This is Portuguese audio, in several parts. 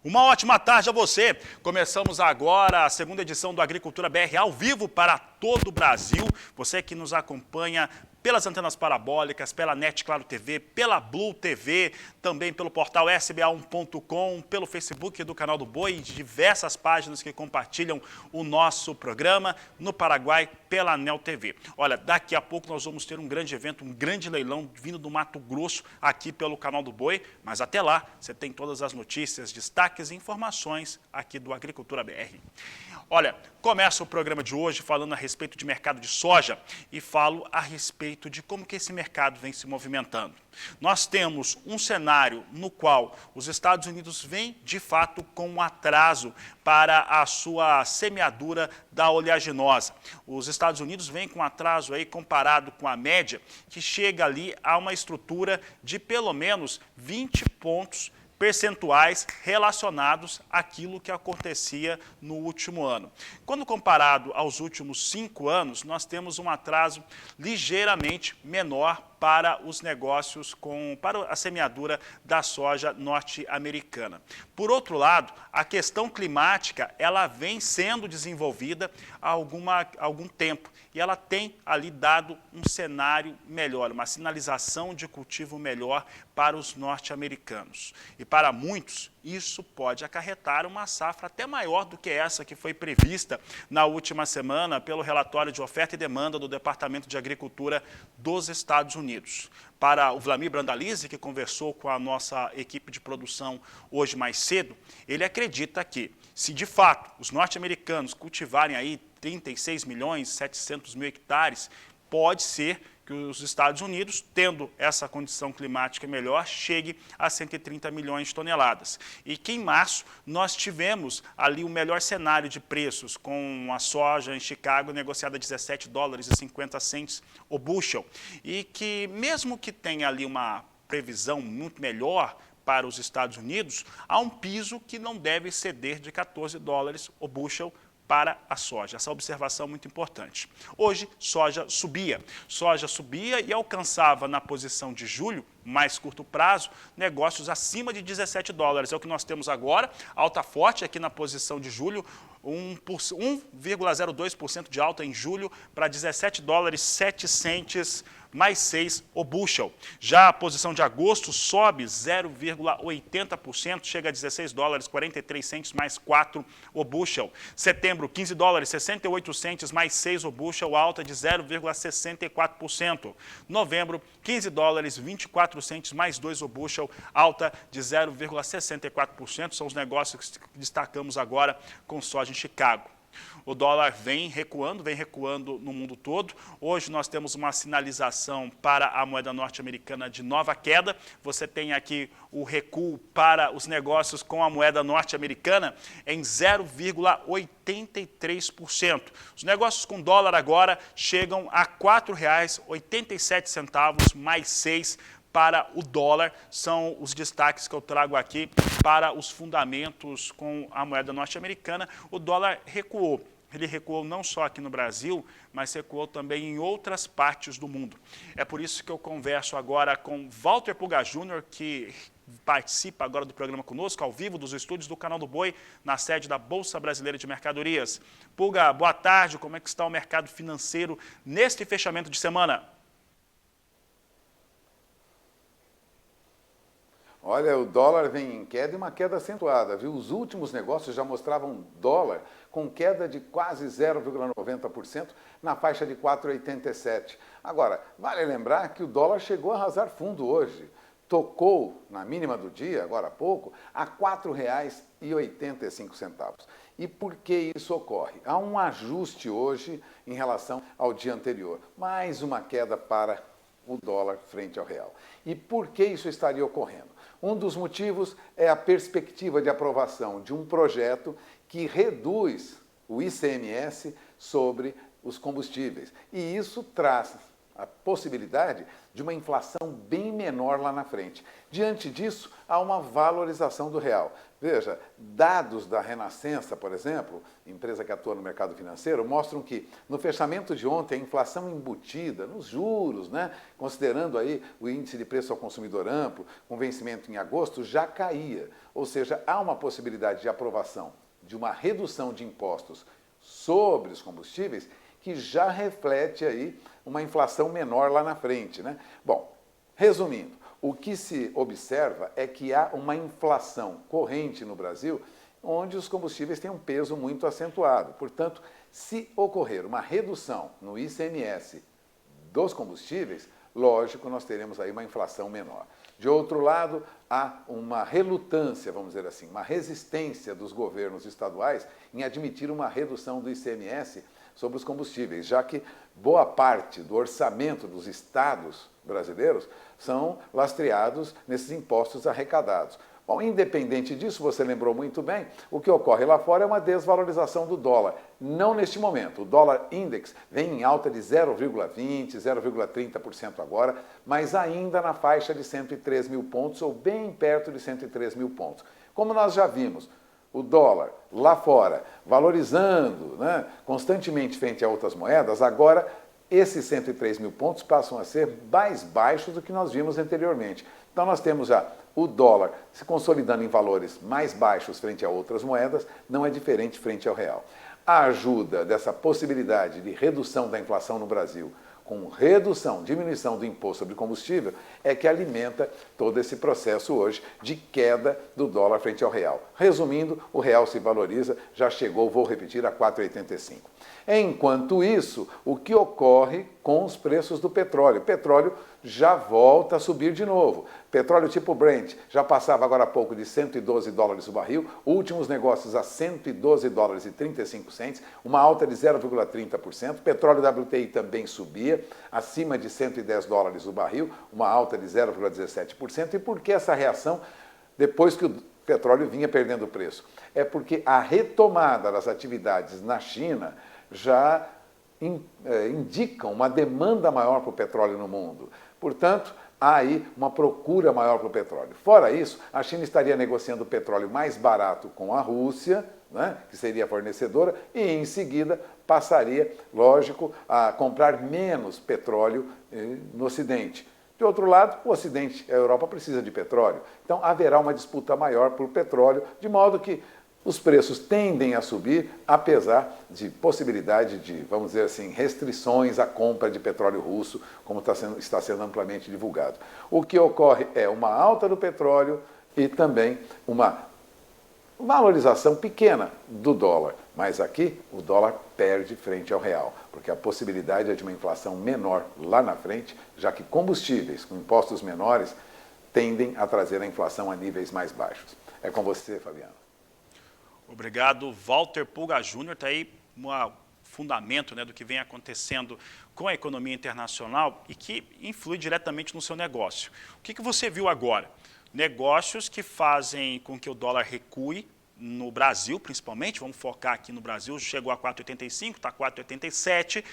Uma ótima tarde a você. Começamos agora a segunda edição do Agricultura BR ao vivo para todo o Brasil. Você que nos acompanha pelas antenas parabólicas, pela NET Claro TV, pela Blue TV, também pelo portal sba1.com, pelo Facebook do Canal do Boi e diversas páginas que compartilham o nosso programa, no Paraguai pela Anel TV. Olha, daqui a pouco nós vamos ter um grande evento, um grande leilão vindo do Mato Grosso aqui pelo Canal do Boi, mas até lá você tem todas as notícias, destaques e informações aqui do Agricultura BR. Olha, começo o programa de hoje falando a respeito de mercado de soja e falo a respeito de como que esse mercado vem se movimentando. Nós temos um cenário no qual os Estados Unidos vêm, de fato, com um atraso para a sua semeadura da oleaginosa. Os Estados Unidos vêm com um atraso aí comparado com a média, que chega ali a uma estrutura de pelo menos 20 pontos percentuais relacionados àquilo que acontecia no último ano. Quando comparado aos últimos 5 anos, nós temos um atraso ligeiramente menor para os negócios, para a semeadura da soja norte-americana. Por outro lado, a questão climática ela vem sendo desenvolvida há algum tempo e ela tem ali dado um cenário melhor, uma sinalização de cultivo melhor para os norte-americanos. E para muitos, isso pode acarretar uma safra até maior do que essa que foi prevista na última semana pelo relatório de oferta e demanda do Departamento de Agricultura dos Estados Unidos. Para o Vlamir Brandalize, que conversou com a nossa equipe de produção hoje mais cedo, ele acredita que, se de fato os norte-americanos cultivarem aí 36 milhões 700 mil hectares, pode ser que os Estados Unidos, tendo essa condição climática melhor, chegue a 130 milhões de toneladas. E que em março nós tivemos ali o melhor cenário de preços, com a soja em Chicago negociada a 17 dólares e 50 cents o bushel. E que mesmo que tenha ali uma previsão muito melhor para os Estados Unidos, há um piso que não deve ceder de 14 dólares o bushel para a soja. Essa observação é muito importante. Hoje, soja subia e alcançava na posição de julho, mais curto prazo, negócios acima de 17 dólares. É o que nós temos agora, alta forte aqui na posição de julho, 1,02% de alta em julho para 17 dólares 7 centes mais 6 o bushel. Já a posição de agosto sobe 0,80%, chega a 16 dólares 43 centes mais 4 o bushel. Setembro, 15 dólares 68 centes mais 6 o bushel, alta de 0,64%. Novembro, 15 dólares 24 centes mais 2 o bushel, alta de 0,64%. São os negócios que destacamos agora com soja em Chicago. O dólar vem recuando no mundo todo. Hoje nós temos uma sinalização para a moeda norte-americana de nova queda. Você tem aqui o recuo para os negócios com a moeda norte-americana em 0,83%. Os negócios com dólar agora chegam a R$ 4,87 mais 6 para o dólar. São os destaques que eu trago aqui para os fundamentos com a moeda norte-americana. O dólar recuou. Ele recuou não só aqui no Brasil, mas recuou também em outras partes do mundo. É por isso que eu converso agora com Walter Pulga Júnior, que participa agora do programa conosco, ao vivo, dos estúdios do Canal do Boi, na sede da Bolsa Brasileira de Mercadorias. Pulga, boa tarde. Como é que está o mercado financeiro neste fechamento de semana? Olha, o dólar vem em queda e uma queda acentuada, viu? Os últimos negócios já mostravam dólar com queda de quase 0,90% na faixa de 4,87. Agora, vale lembrar que o dólar chegou a arrasar fundo hoje. Tocou, na mínima do dia, agora há pouco, a R$ 4,85. E por que isso ocorre? Há um ajuste hoje em relação ao dia anterior. Mais uma queda para o dólar frente ao real. E por que isso estaria ocorrendo? Um dos motivos é a perspectiva de aprovação de um projeto que reduz o ICMS sobre os combustíveis. E isso traz a possibilidade de uma inflação bem menor lá na frente. Diante disso, há uma valorização do real. Veja, dados da Renascença, por exemplo, empresa que atua no mercado financeiro, mostram que no fechamento de ontem a inflação embutida nos juros, né, considerando aí o índice de preço ao consumidor amplo, com vencimento em agosto, já caía. Ou seja, há uma possibilidade de aprovação de uma redução de impostos sobre os combustíveis que já reflete aí uma inflação menor lá na frente, né? Bom, resumindo, o que se observa é que há uma inflação corrente no Brasil onde os combustíveis têm um peso muito acentuado. Portanto, se ocorrer uma redução no ICMS dos combustíveis, lógico, nós teremos aí uma inflação menor. De outro lado, há uma relutância, vamos dizer assim, uma resistência dos governos estaduais em admitir uma redução do ICMS sobre os combustíveis, já que boa parte do orçamento dos estados brasileiros são lastreados nesses impostos arrecadados. Bom, independente disso, você lembrou muito bem, o que ocorre lá fora é uma desvalorização do dólar. Não neste momento. O dólar index vem em alta de 0,20%, 0,30% agora, mas ainda na faixa de 103 mil pontos, ou bem perto de 103 mil pontos. Como nós já vimos, o dólar lá fora valorizando, né, constantemente frente a outras moedas, agora esses 103 mil pontos passam a ser mais baixos do que nós vimos anteriormente. Então nós temos já o dólar se consolidando em valores mais baixos frente a outras moedas, não é diferente frente ao real. A ajuda dessa possibilidade de redução da inflação no Brasil, com redução, diminuição do imposto sobre combustível, é que alimenta todo esse processo hoje de queda do dólar frente ao real. Resumindo, o real se valoriza, já chegou, vou repetir, a 4,85. Enquanto isso, o que ocorre com os preços do petróleo? O petróleo já volta a subir de novo. Petróleo tipo Brent já passava agora há pouco de 112 dólares o barril, últimos negócios a 112 dólares e 35 cents, uma alta de 0,30%. Petróleo WTI também subia, acima de 110 dólares o barril, uma alta de 0,17%. E por que essa reação depois que o petróleo vinha perdendo preço? É porque a retomada das atividades na China já indicam uma demanda maior para o petróleo no mundo. Portanto, há aí uma procura maior para o petróleo. Fora isso, a China estaria negociando petróleo mais barato com a Rússia, né, que seria a fornecedora, e em seguida passaria, lógico, a comprar menos petróleo no Ocidente. De outro lado, o Ocidente, a Europa, precisa de petróleo. Então, haverá uma disputa maior por petróleo, de modo que os preços tendem a subir, apesar de possibilidade de, vamos dizer assim, restrições à compra de petróleo russo, como está sendo amplamente divulgado. O que ocorre é uma alta do petróleo e também uma valorização pequena do dólar. Mas aqui o dólar perde frente ao real, porque a possibilidade é de uma inflação menor lá na frente, já que combustíveis com impostos menores tendem a trazer a inflação a níveis mais baixos. É com você, Fabiano. Obrigado, Walter Pulga Júnior. Está aí um fundamento, né, do que vem acontecendo com a economia internacional e que influi diretamente no seu negócio. O que você viu agora? Negócios que fazem com que o dólar recue, no Brasil, principalmente, vamos focar aqui no Brasil, chegou a 4,85, está 4,87.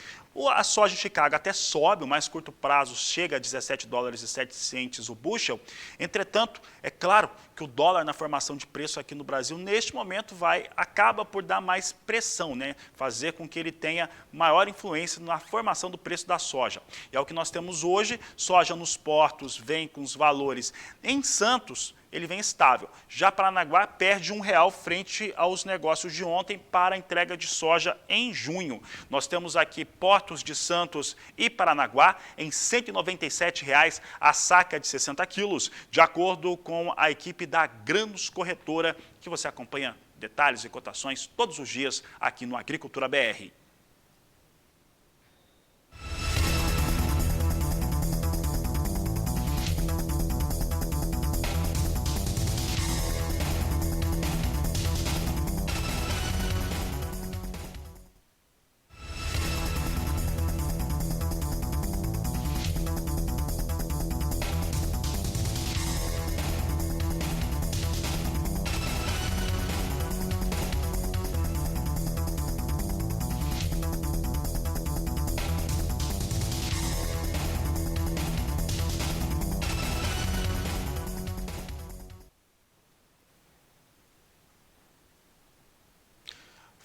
A soja de Chicago até sobe, o mais curto prazo chega a 17 dólares e 7 centes o bushel. Entretanto, é claro que o dólar na formação de preço aqui no Brasil, neste momento, acaba por dar mais pressão, né? Fazer com que ele tenha maior influência na formação do preço da soja. E é o que nós temos hoje, soja nos portos vem com os valores em Santos, ele vem estável. Já Paranaguá perde R$1 frente aos negócios de ontem para a entrega de soja em junho. Nós temos aqui Portos de Santos e Paranaguá em R$ 197,00 a saca de 60 quilos, de acordo com a equipe da Grãos Corretora, que você acompanha detalhes e cotações todos os dias aqui no Agricultura BR.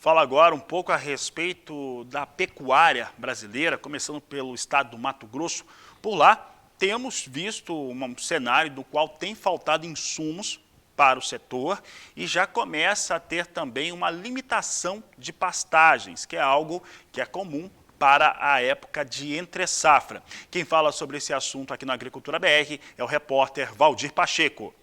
Fala agora um pouco a respeito da pecuária brasileira, começando pelo estado do Mato Grosso. Por lá, temos visto um cenário do qual tem faltado insumos para o setor e já começa a ter também uma limitação de pastagens, que é algo que é comum para a época de entre-safra. Quem fala sobre esse assunto aqui na Agricultura BR é o repórter Valdir Pacheco.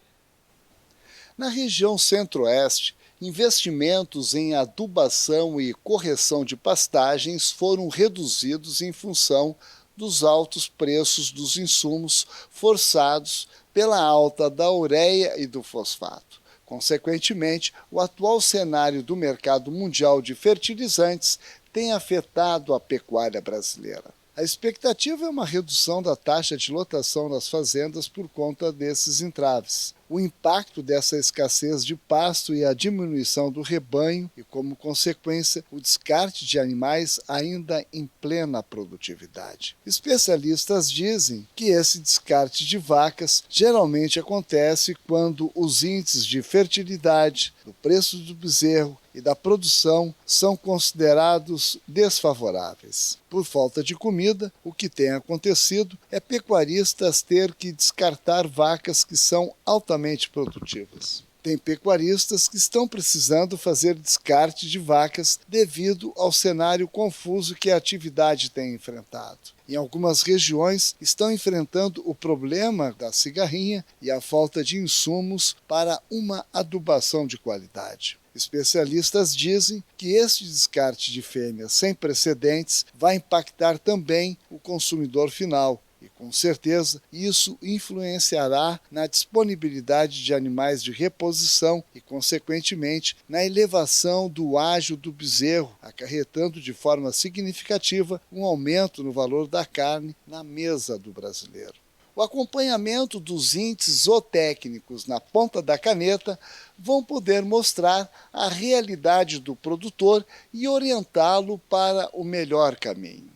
Na região centro-oeste, investimentos em adubação e correção de pastagens foram reduzidos em função dos altos preços dos insumos forçados pela alta da ureia e do fosfato. Consequentemente, o atual cenário do mercado mundial de fertilizantes tem afetado a pecuária brasileira. A expectativa é uma redução da taxa de lotação das fazendas por conta desses entraves. O impacto dessa escassez de pasto e a diminuição do rebanho e, como consequência, o descarte de animais ainda em plena produtividade. Especialistas dizem que esse descarte de vacas geralmente acontece quando os índices de fertilidade, do preço do bezerro e da produção são considerados desfavoráveis. Por falta de comida, o que tem acontecido é pecuaristas ter que descartar vacas que são altamente produtivas. Tem pecuaristas que estão precisando fazer descarte de vacas devido ao cenário confuso que a atividade tem enfrentado. Em algumas regiões, estão enfrentando o problema da cigarrinha e a falta de insumos para uma adubação de qualidade. Especialistas dizem que este descarte de fêmeas sem precedentes vai impactar também o consumidor final. E, com certeza, isso influenciará na disponibilidade de animais de reposição e, consequentemente, na elevação do ágio do bezerro, acarretando de forma significativa um aumento no valor da carne na mesa do brasileiro. O acompanhamento dos índices zootécnicos na ponta da caneta vão poder mostrar a realidade do produtor e orientá-lo para o melhor caminho.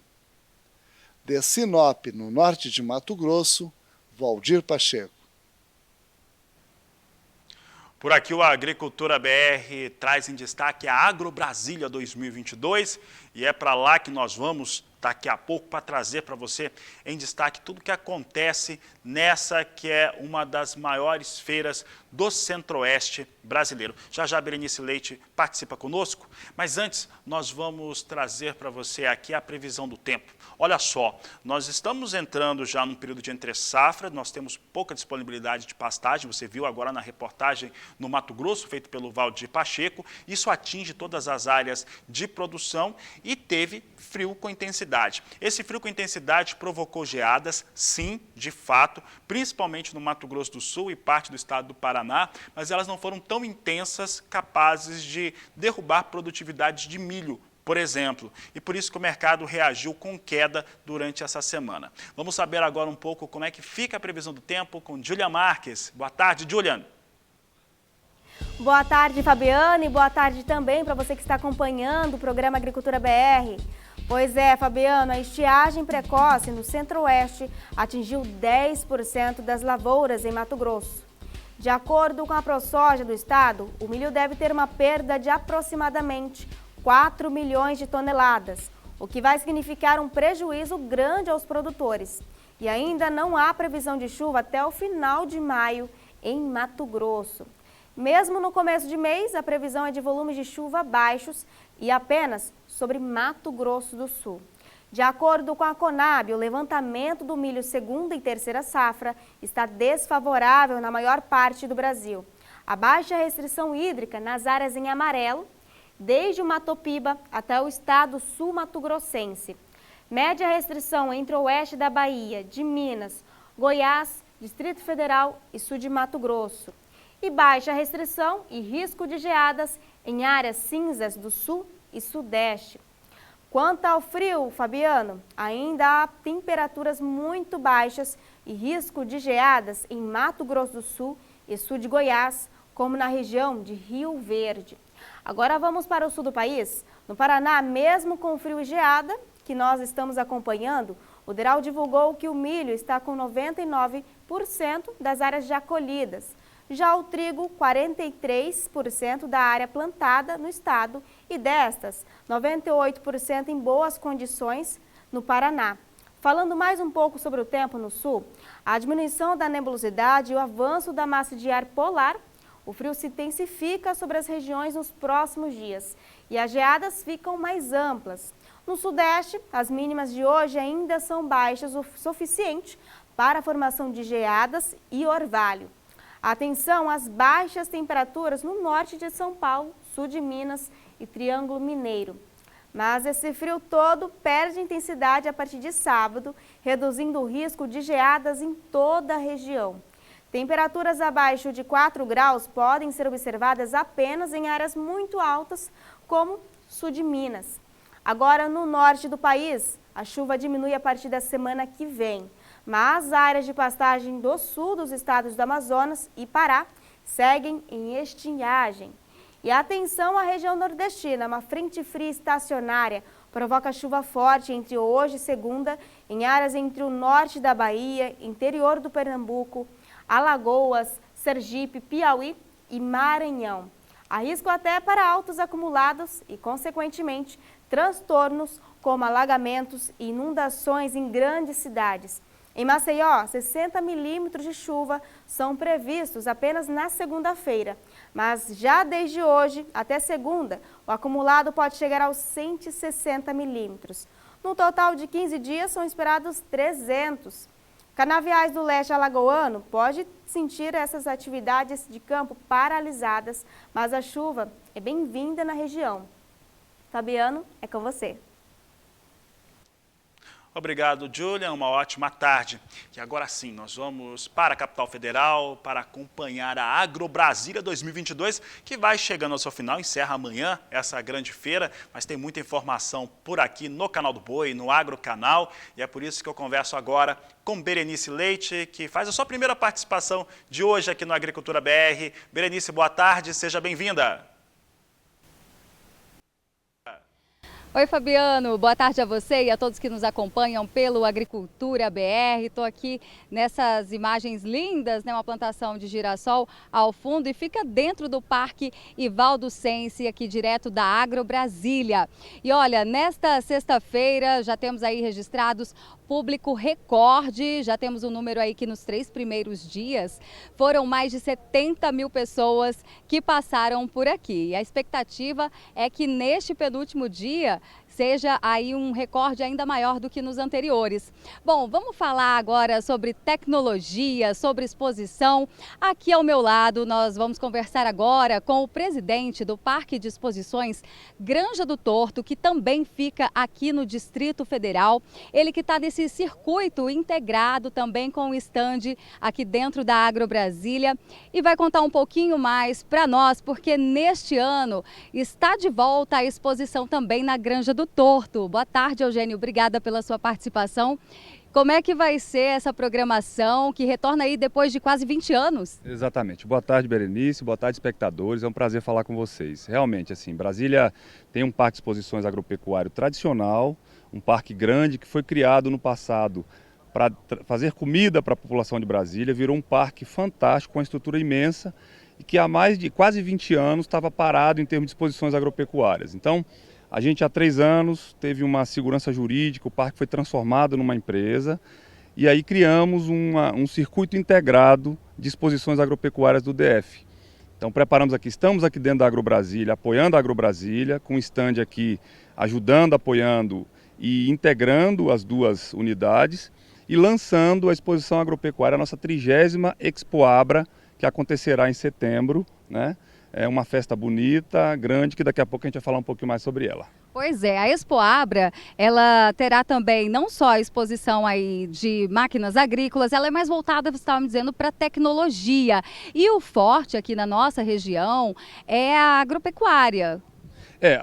De Sinop, no norte de Mato Grosso, Valdir Pacheco. Por aqui o Agricultura BR traz em destaque a Agro Brasília 2022 e é para lá que nós vamos daqui a pouco para trazer para você em destaque tudo o que acontece nessa que é uma das maiores feiras do Centro-Oeste brasileiro. Já já Berenice Leite participa conosco, mas antes nós vamos trazer para você aqui a previsão do tempo. Olha só, nós estamos entrando já num período de entre-safra, nós temos pouca disponibilidade de pastagem, você viu agora na reportagem no Mato Grosso, feito pelo Valdir Pacheco, isso atinge todas as áreas de produção e teve frio com intensidade. Esse frio com intensidade provocou geadas, sim, de fato, principalmente no Mato Grosso do Sul e parte do estado do Paraná, mas elas não foram tão intensas, capazes de derrubar produtividade de milho, por exemplo, e por isso que o mercado reagiu com queda durante essa semana. Vamos saber agora um pouco como é que fica a previsão do tempo com Julian Marques. Boa tarde, Julian. Boa tarde, Fabiane, e boa tarde também para você que está acompanhando o programa Agricultura BR. Pois é, Fabiano, a estiagem precoce no Centro-Oeste atingiu 10% das lavouras em Mato Grosso. De acordo com a ProSoja do estado, o milho deve ter uma perda de aproximadamente 4 milhões de toneladas, o que vai significar um prejuízo grande aos produtores. E ainda não há previsão de chuva até o final de maio em Mato Grosso. Mesmo no começo de mês, a previsão é de volumes de chuva baixos e apenas sobre Mato Grosso do Sul. De acordo com a Conab, o levantamento do milho segunda e terceira safra está desfavorável na maior parte do Brasil. A baixa restrição hídrica nas áreas em amarelo, desde o Matopiba até o estado sul-mato-grossense. Média restrição entre o oeste da Bahia, de Minas, Goiás, Distrito Federal e sul de Mato Grosso. E baixa restrição e risco de geadas em áreas cinzas do sul e sudeste. Quanto ao frio, Fabiano, ainda há temperaturas muito baixas e risco de geadas em Mato Grosso do Sul e sul de Goiás, como na região de Rio Verde. Agora vamos para o sul do país. No Paraná, mesmo com frio e geada, que nós estamos acompanhando, o DERAL divulgou que o milho está com 99% das áreas já colhidas. Já o trigo, 43% da área plantada no estado e destas, 98% em boas condições no Paraná. Falando mais um pouco sobre o tempo no sul, a diminuição da nebulosidade e o avanço da massa de ar polar, o frio se intensifica sobre as regiões nos próximos dias e as geadas ficam mais amplas. No sudeste, as mínimas de hoje ainda são baixas o suficiente para a formação de geadas e orvalho. Atenção às baixas temperaturas no norte de São Paulo, sul de Minas e Triângulo Mineiro. Mas esse frio todo perde intensidade a partir de sábado, reduzindo o risco de geadas em toda a região. Temperaturas abaixo de 4 graus podem ser observadas apenas em áreas muito altas, como sul de Minas. Agora, no norte do país, a chuva diminui a partir da semana que vem, mas áreas de pastagem do sul dos estados do Amazonas e Pará seguem em estiagem. E atenção à região nordestina, uma frente fria estacionária provoca chuva forte entre hoje e segunda em áreas entre o norte da Bahia, interior do Pernambuco, Alagoas, Sergipe, Piauí e Maranhão. Há risco até para altos acumulados e, consequentemente, transtornos como alagamentos e inundações em grandes cidades. Em Maceió, 60 milímetros de chuva são previstos apenas na segunda-feira, mas já desde hoje até segunda, o acumulado pode chegar aos 160 milímetros. No total de 15 dias, são esperados 300. Canaviais do leste alagoano pode sentir essas atividades de campo paralisadas, mas a chuva é bem-vinda na região. Fabiano, é com você. Obrigado, Julian. Uma ótima tarde. E agora sim, nós vamos para a capital federal para acompanhar a AgroBrasília 2022, que vai chegando ao seu final, encerra amanhã essa grande feira, mas tem muita informação por aqui no Canal do Boi, no Agrocanal, e é por isso que eu converso agora com Berenice Leite, que faz a sua primeira participação de hoje aqui no Agricultura BR. Berenice, boa tarde, seja bem-vinda. Oi, Fabiano, boa tarde a você e a todos que nos acompanham pelo Agricultura BR. Estou aqui nessas imagens lindas, né? Uma plantação de girassol ao fundo e fica dentro do Parque Ivaldo Sense, aqui direto da AgroBrasília. E olha, nesta sexta-feira já temos aí registrados público recorde, já temos um número aí que nos 3 primeiros dias foram mais de 70 mil pessoas que passaram por aqui. E a expectativa é que neste penúltimo dia seja aí um recorde ainda maior do que nos anteriores. Bom, vamos falar agora sobre tecnologia, sobre exposição. Aqui ao meu lado nós vamos conversar agora com o presidente do Parque de Exposições Granja do Torto, que também fica aqui no Distrito Federal. Ele que está nesse circuito integrado também com o estande aqui dentro da AgroBrasília e vai contar um pouquinho mais para nós, porque neste ano está de volta a exposição também na Granja do Torto. Boa tarde, Eugênio. Obrigada pela sua participação. Como é que vai ser essa programação que retorna aí depois de quase 20 anos? Exatamente. Boa tarde, Berenice. Boa tarde, espectadores. É um prazer falar com vocês. Realmente, assim, Brasília tem um parque de exposições agropecuário tradicional, um parque grande que foi criado no passado para fazer comida para a população de Brasília, virou um parque fantástico, com uma estrutura imensa e que há mais de quase 20 anos estava parado em termos de exposições agropecuárias. Então, a gente há 3 anos teve uma segurança jurídica, o parque foi transformado numa empresa e aí criamos um circuito integrado de exposições agropecuárias do DF. Então estamos aqui dentro da AgroBrasília, apoiando a AgroBrasília, com o stand aqui ajudando, apoiando e integrando as duas unidades e lançando a exposição agropecuária, a nossa 30ª Expoabra, que acontecerá em setembro, né? É uma festa bonita, grande, que daqui a pouco a gente vai falar um pouquinho mais sobre ela. Pois é, a Expoabra, ela terá também não só a exposição aí de máquinas agrícolas, ela é mais voltada, você estava me dizendo, para tecnologia. E o forte aqui na nossa região é a agropecuária.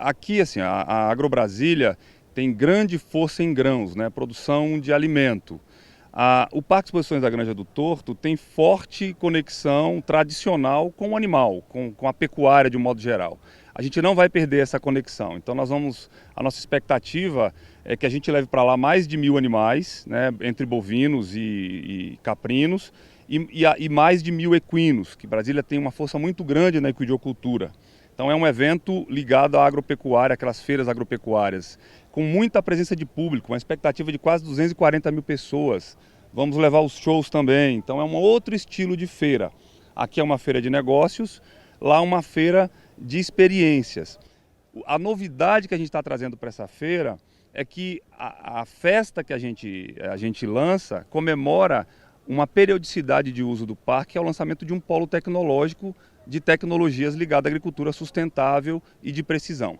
Aqui assim, a AgroBrasília tem grande força em grãos, né? Produção de alimento. O Parque de Exposições da Granja do Torto tem forte conexão tradicional com o animal, com a pecuária de um modo geral. A gente não vai perder essa conexão, então a nossa expectativa é que a gente leve para lá mais de 1.000 animais, né, entre bovinos e caprinos, e mais de 1.000 equinos, que Brasília tem uma força muito grande na equidiocultura. Então é um evento ligado à agropecuária, aquelas feiras agropecuárias, com muita presença de público, uma expectativa de quase 240 mil pessoas. Vamos levar os shows também, então é um outro estilo de feira. Aqui é uma feira de negócios, lá uma feira de experiências. A novidade que a gente está trazendo para essa feira é que a festa que a gente lança comemora uma periodicidade de uso do parque, que é o lançamento de um polo tecnológico de tecnologias ligadas à agricultura sustentável e de precisão.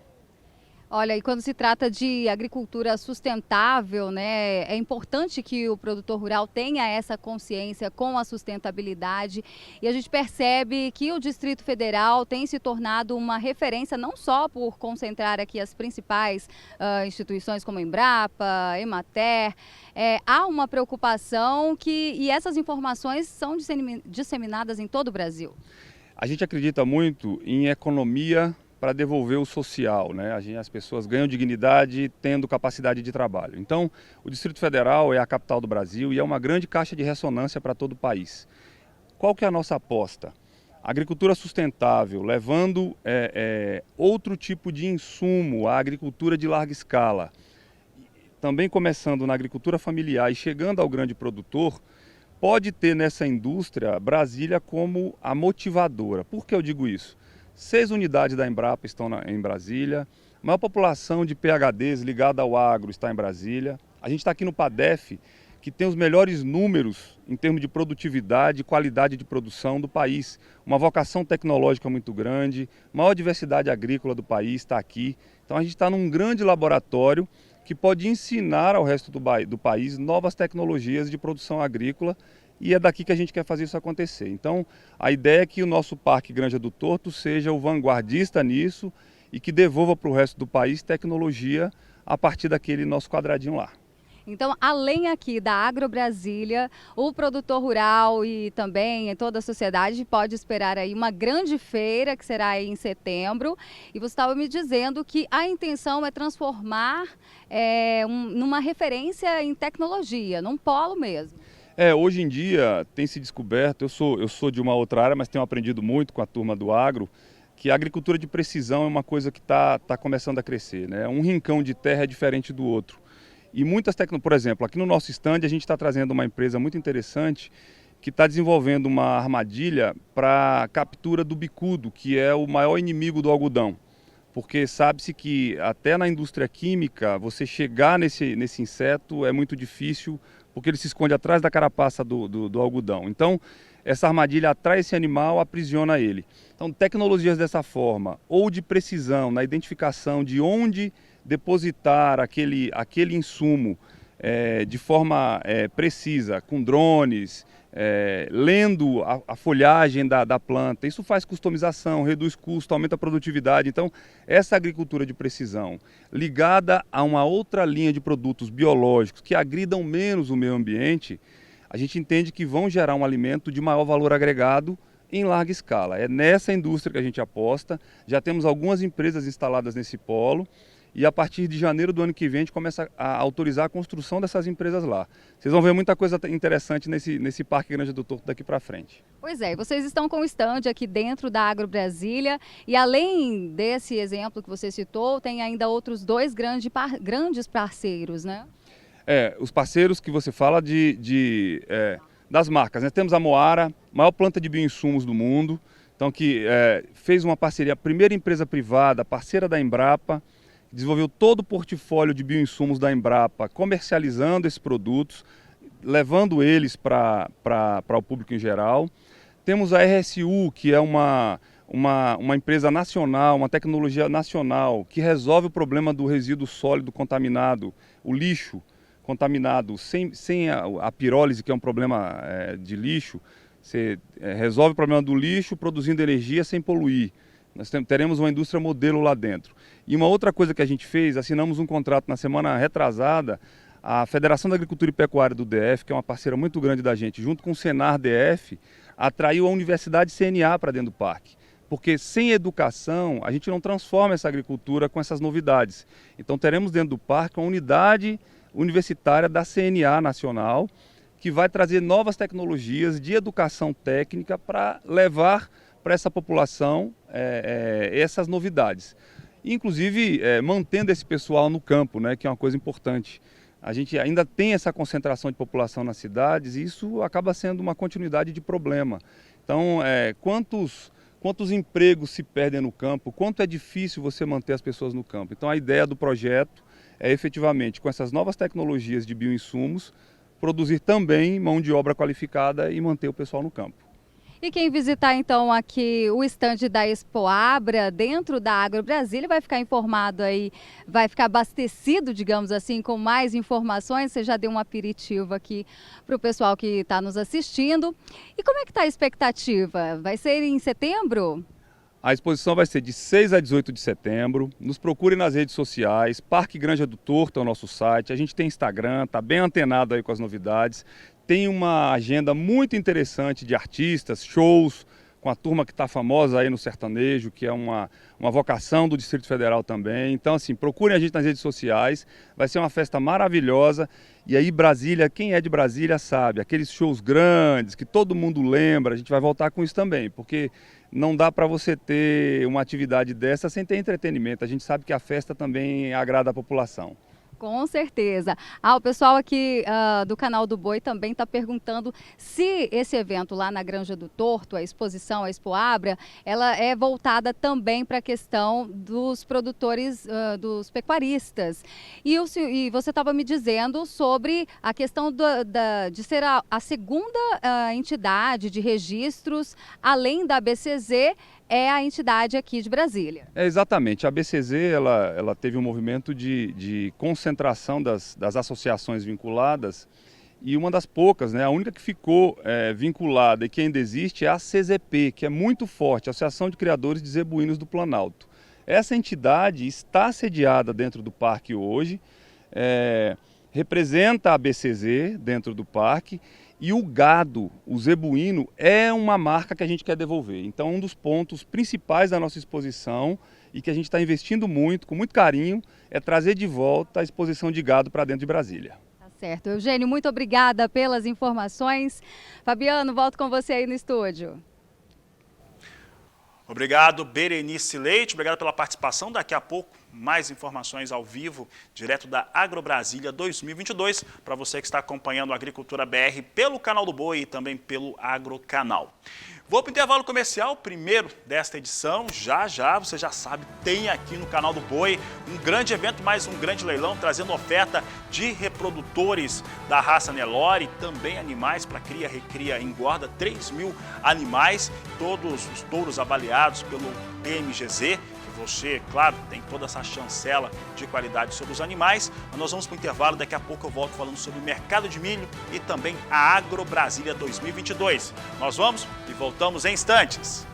Olha, e quando se trata de agricultura sustentável, né, é importante que o produtor rural tenha essa consciência com a sustentabilidade, e a gente percebe que o Distrito Federal tem se tornado uma referência não só por concentrar aqui as principais instituições como Embrapa, Emater, há uma preocupação e essas informações são disseminadas em todo o Brasil. A gente acredita muito em economia para devolver o social, né? As pessoas ganham dignidade tendo capacidade de trabalho. Então, o Distrito Federal é a capital do Brasil e é uma grande caixa de ressonância para todo o país. Qual que é a nossa aposta? Agricultura sustentável, levando outro tipo de insumo à agricultura de larga escala. Também começando na agricultura familiar e chegando ao grande produtor, pode ter nessa indústria Brasília como a motivadora. Por que eu digo isso? 6 unidades da Embrapa estão em Brasília, a maior população de PhDs ligada ao agro está em Brasília. A gente está aqui no PADEF, que tem os melhores números em termos de produtividade e qualidade de produção do país. Uma vocação tecnológica muito grande, maior diversidade agrícola do país está aqui. Então a gente está num grande laboratório que pode ensinar ao resto do país novas tecnologias de produção agrícola, e é daqui que a gente quer fazer isso acontecer. Então, a ideia é que o nosso Parque Granja do Torto seja o vanguardista nisso e que devolva para o resto do país tecnologia a partir daquele nosso quadradinho lá. Então, além aqui da AgroBrasília, o produtor rural e também toda a sociedade pode esperar aí uma grande feira que será aí em setembro. E você estava me dizendo que a intenção é transformar numa referência em tecnologia, num polo mesmo. Hoje em dia tem se descoberto, eu sou de uma outra área, mas tenho aprendido muito com a turma do agro, que a agricultura de precisão é uma coisa que está começando a crescer, né? Um rincão de terra é diferente do outro. E muitas tecnologias, por exemplo, aqui no nosso stand a gente está trazendo uma empresa muito interessante que está desenvolvendo uma armadilha para captura do bicudo, que é o maior inimigo do algodão. Porque sabe-se que até na indústria química você chegar nesse inseto é muito difícil, porque ele se esconde atrás da carapaça do algodão. Então, essa armadilha atrai esse animal, aprisiona ele. Então, tecnologias dessa forma, ou de precisão, na identificação de onde depositar aquele insumo de forma precisa, com drones, lendo a folhagem da planta. Isso faz customização, reduz custo, aumenta a produtividade. Então, essa agricultura de precisão, ligada a uma outra linha de produtos biológicos que agridam menos o meio ambiente, a gente entende que vão gerar um alimento de maior valor agregado em larga escala. É nessa indústria que a gente aposta. Já temos algumas empresas instaladas nesse polo. E a partir de janeiro do ano que vem a gente começa a autorizar a construção dessas empresas lá. Vocês vão ver muita coisa interessante nesse Parque Granja do Torto daqui para frente. Pois é, e vocês estão com o stand aqui dentro da AgroBrasília, e além desse exemplo que você citou, tem ainda outros 2 grandes parceiros, né? Os parceiros que você fala das marcas, né? Temos a Moara, maior planta de bioinsumos do mundo, então que fez uma parceria, a primeira empresa privada, parceira da Embrapa, desenvolveu todo o portfólio de bioinsumos da Embrapa, comercializando esses produtos, levando eles para o público em geral. Temos a RSU, que é uma empresa nacional, uma tecnologia nacional, que resolve o problema do resíduo sólido contaminado, o lixo contaminado, sem a pirólise, que é um problema de lixo. Você resolve o problema do lixo produzindo energia sem poluir. Nós teremos uma indústria modelo lá dentro. E uma outra coisa que a gente fez, assinamos um contrato na semana retrasada, a Federação da Agricultura e Pecuária do DF, que é uma parceira muito grande da gente, junto com o Senar DF, atraiu a Universidade CNA para dentro do parque. Porque sem educação, a gente não transforma essa agricultura com essas novidades. Então teremos dentro do parque uma unidade universitária da CNA nacional, que vai trazer novas tecnologias de educação técnica para levar para para essa população essas novidades. Inclusive, mantendo esse pessoal no campo, né, que é uma coisa importante. A gente ainda tem essa concentração de população nas cidades e isso acaba sendo uma continuidade de problema. Então, quantos empregos se perdem no campo, quanto é difícil você manter as pessoas no campo. Então, a ideia do projeto é efetivamente, com essas novas tecnologias de bioinsumos, produzir também mão de obra qualificada e manter o pessoal no campo. E quem visitar então aqui o estande da Expoabra dentro da Agro Brasília vai ficar informado aí, vai ficar abastecido, digamos assim, com mais informações. Você já deu um aperitivo aqui para o pessoal que está nos assistindo. E como é que está a expectativa? Vai ser em setembro? A exposição vai ser de 6 a 18 de setembro. Nos procurem nas redes sociais. Parque Granja do Torto é o nosso site. A gente tem Instagram, está bem antenado aí com as novidades. Tem uma agenda muito interessante de artistas, shows, com a turma que está famosa aí no sertanejo, que é uma vocação do Distrito Federal também. Então, assim, procurem a gente nas redes sociais. Vai ser uma festa maravilhosa. E aí, Brasília, quem é de Brasília sabe, aqueles shows grandes que todo mundo lembra, a gente vai voltar com isso também, porque não dá para você ter uma atividade dessa sem ter entretenimento. A gente sabe que a festa também agrada a população. Com certeza. O pessoal aqui do canal do Boi também está perguntando se esse evento lá na Granja do Torto, a exposição, a Expoabra, ela é voltada também para a questão dos produtores, dos pecuaristas. E você estava me dizendo sobre a questão de ser a segunda entidade de registros, além da BCZ, é a entidade aqui de Brasília. Exatamente. A BCZ ela teve um movimento de concentração das associações vinculadas e uma das poucas, né, a única que ficou vinculada e que ainda existe é a CZP, que é muito forte, a Associação de Criadores de Zebuínos do Planalto. Essa entidade está sediada dentro do parque hoje, representa a BCZ dentro do parque. E o gado, o zebuíno, é uma marca que a gente quer devolver. Então, um dos pontos principais da nossa exposição e que a gente está investindo muito, com muito carinho, é trazer de volta a exposição de gado para dentro de Brasília. Tá certo. Eugênio, muito obrigada pelas informações. Fabiano, volto com você aí no estúdio. Obrigado, Berenice Leite. Obrigado pela participação. Daqui a pouco, mais informações ao vivo, direto da Agro Brasília 2022, para você que está acompanhando a Agricultura BR pelo canal do Boi e também pelo Agrocanal. Vou para o intervalo comercial, primeiro desta edição. Já, você já sabe, tem aqui no canal do Boi um grande evento, mais um grande leilão, trazendo oferta de reprodutores da raça Nelore, também animais para cria, recria, engorda, 3.000 animais, todos os touros avaliados pelo PMGZ. Você, claro, tem toda essa chancela de qualidade sobre os animais, mas nós vamos para o intervalo, daqui a pouco eu volto falando sobre o mercado de milho e também a Agro Brasília 2022. Nós vamos e voltamos em instantes.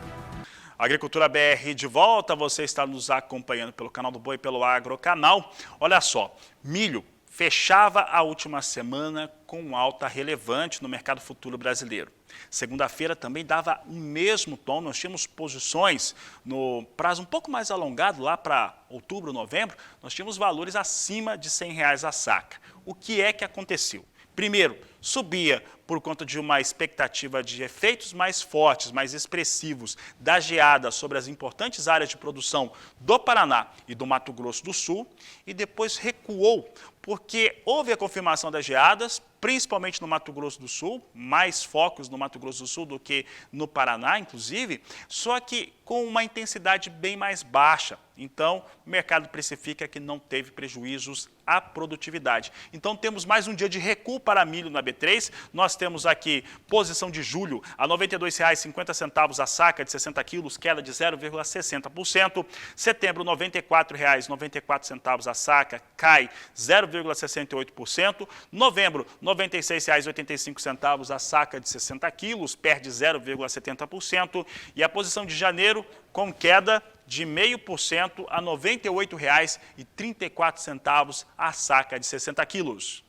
Agricultura BR de volta, você está nos acompanhando pelo canal do Boi, pelo Agrocanal. Olha só, milho fechava a última semana com alta relevante no mercado futuro brasileiro. Segunda-feira também dava o mesmo tom, nós tínhamos posições no prazo um pouco mais alongado, lá para outubro, novembro, nós tínhamos valores acima de R$100 a saca. O que é que aconteceu? Primeiro, subia por conta de uma expectativa de efeitos mais fortes, mais expressivos da geada sobre as importantes áreas de produção do Paraná e do Mato Grosso do Sul, e depois recuou porque houve a confirmação das geadas, principalmente no Mato Grosso do Sul, mais focos no Mato Grosso do Sul do que no Paraná, inclusive, só que com uma intensidade bem mais baixa. Então, o mercado precifica que não teve prejuízos à produtividade. Então, temos mais um dia de recuo para milho na B3. Nós temos aqui posição de julho a R$ 92,50 a saca de 60 quilos, queda de 0,60%. Setembro, R$ 94,94 a saca, cai 0,68%. Novembro, R$ 96,85 a saca de 60 quilos, perde 0,70%. E a posição de janeiro, com queda de 0,5% a R$ 98,34 a saca de 60 quilos.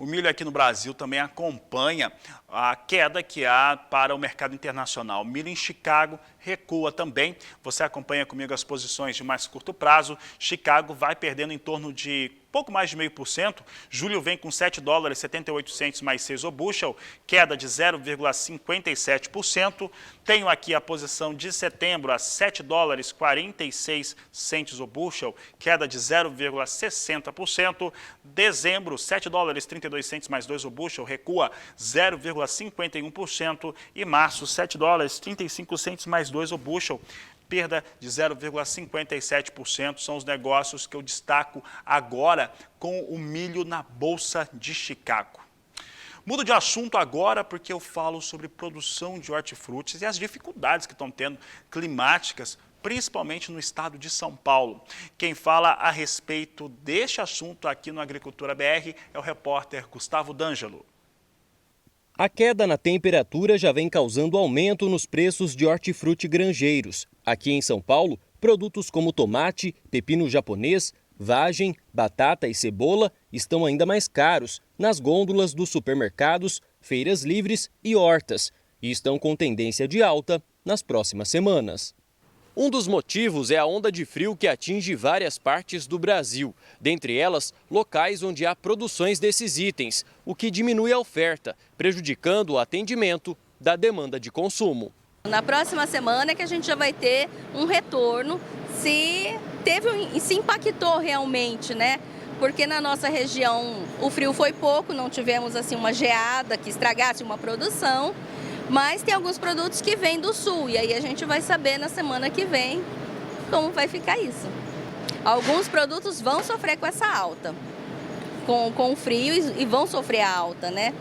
O milho aqui no Brasil também acompanha a queda que há para o mercado internacional. O milho em Chicago recua também. Você acompanha comigo as posições de mais curto prazo. Chicago vai perdendo em torno de pouco mais de 0,5%. Julho vem com $7,78 mais 6 o bushel, queda de 0,57%. Tenho aqui a posição de setembro a $7,46 o bushel, queda de 0,60%. Dezembro, $7,32 mais 2 o bushel, recua 0,51%. E março, $7,35 mais 2 o bushel, perda de 0,57%. São os negócios que eu destaco agora com o milho na Bolsa de Chicago. Mudo de assunto agora porque eu falo sobre produção de hortifrutis e as dificuldades que estão tendo climáticas, principalmente no estado de São Paulo. Quem fala a respeito deste assunto aqui no Agricultura BR é o repórter Gustavo D'Angelo. A queda na temperatura já vem causando aumento nos preços de hortifruti granjeiros. Aqui em São Paulo, produtos como tomate, pepino japonês, vagem, batata e cebola estão ainda mais caros nas gôndolas dos supermercados, feiras livres e hortas e estão com tendência de alta nas próximas semanas. Um dos motivos é a onda de frio que atinge várias partes do Brasil, dentre elas locais onde há produções desses itens, o que diminui a oferta, prejudicando o atendimento da demanda de consumo. Na próxima semana é que a gente já vai ter um retorno, se impactou realmente, né? Porque na nossa região o frio foi pouco, não tivemos assim uma geada que estragasse uma produção. Mas tem alguns produtos que vêm do sul e aí a gente vai saber na semana que vem como vai ficar isso. Alguns produtos vão sofrer com essa alta, com o frio e vão sofrer a alta, né?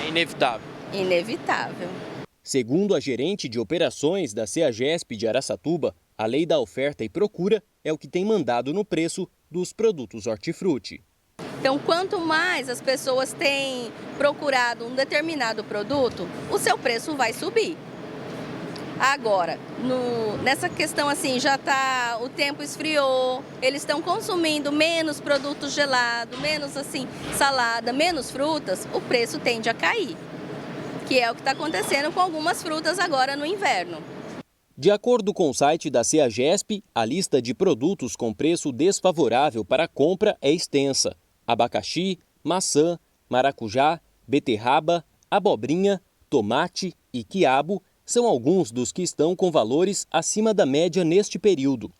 É inevitável. Inevitável. Segundo a gerente de operações da CEAGESP de Araçatuba, a lei da oferta e procura é o que tem mandado no preço dos produtos hortifruti. Então, quanto mais as pessoas têm procurado um determinado produto, o seu preço vai subir. Agora, nessa questão assim, o tempo esfriou, eles estão consumindo menos produtos gelados, menos assim, salada, menos frutas, o preço tende a cair, que é o que está acontecendo com algumas frutas agora no inverno. De acordo com o site da CEAGESP, a lista de produtos com preço desfavorável para a compra é extensa. Abacaxi, maçã, maracujá, beterraba, abobrinha, tomate e quiabo são alguns dos que estão com valores acima da média neste período.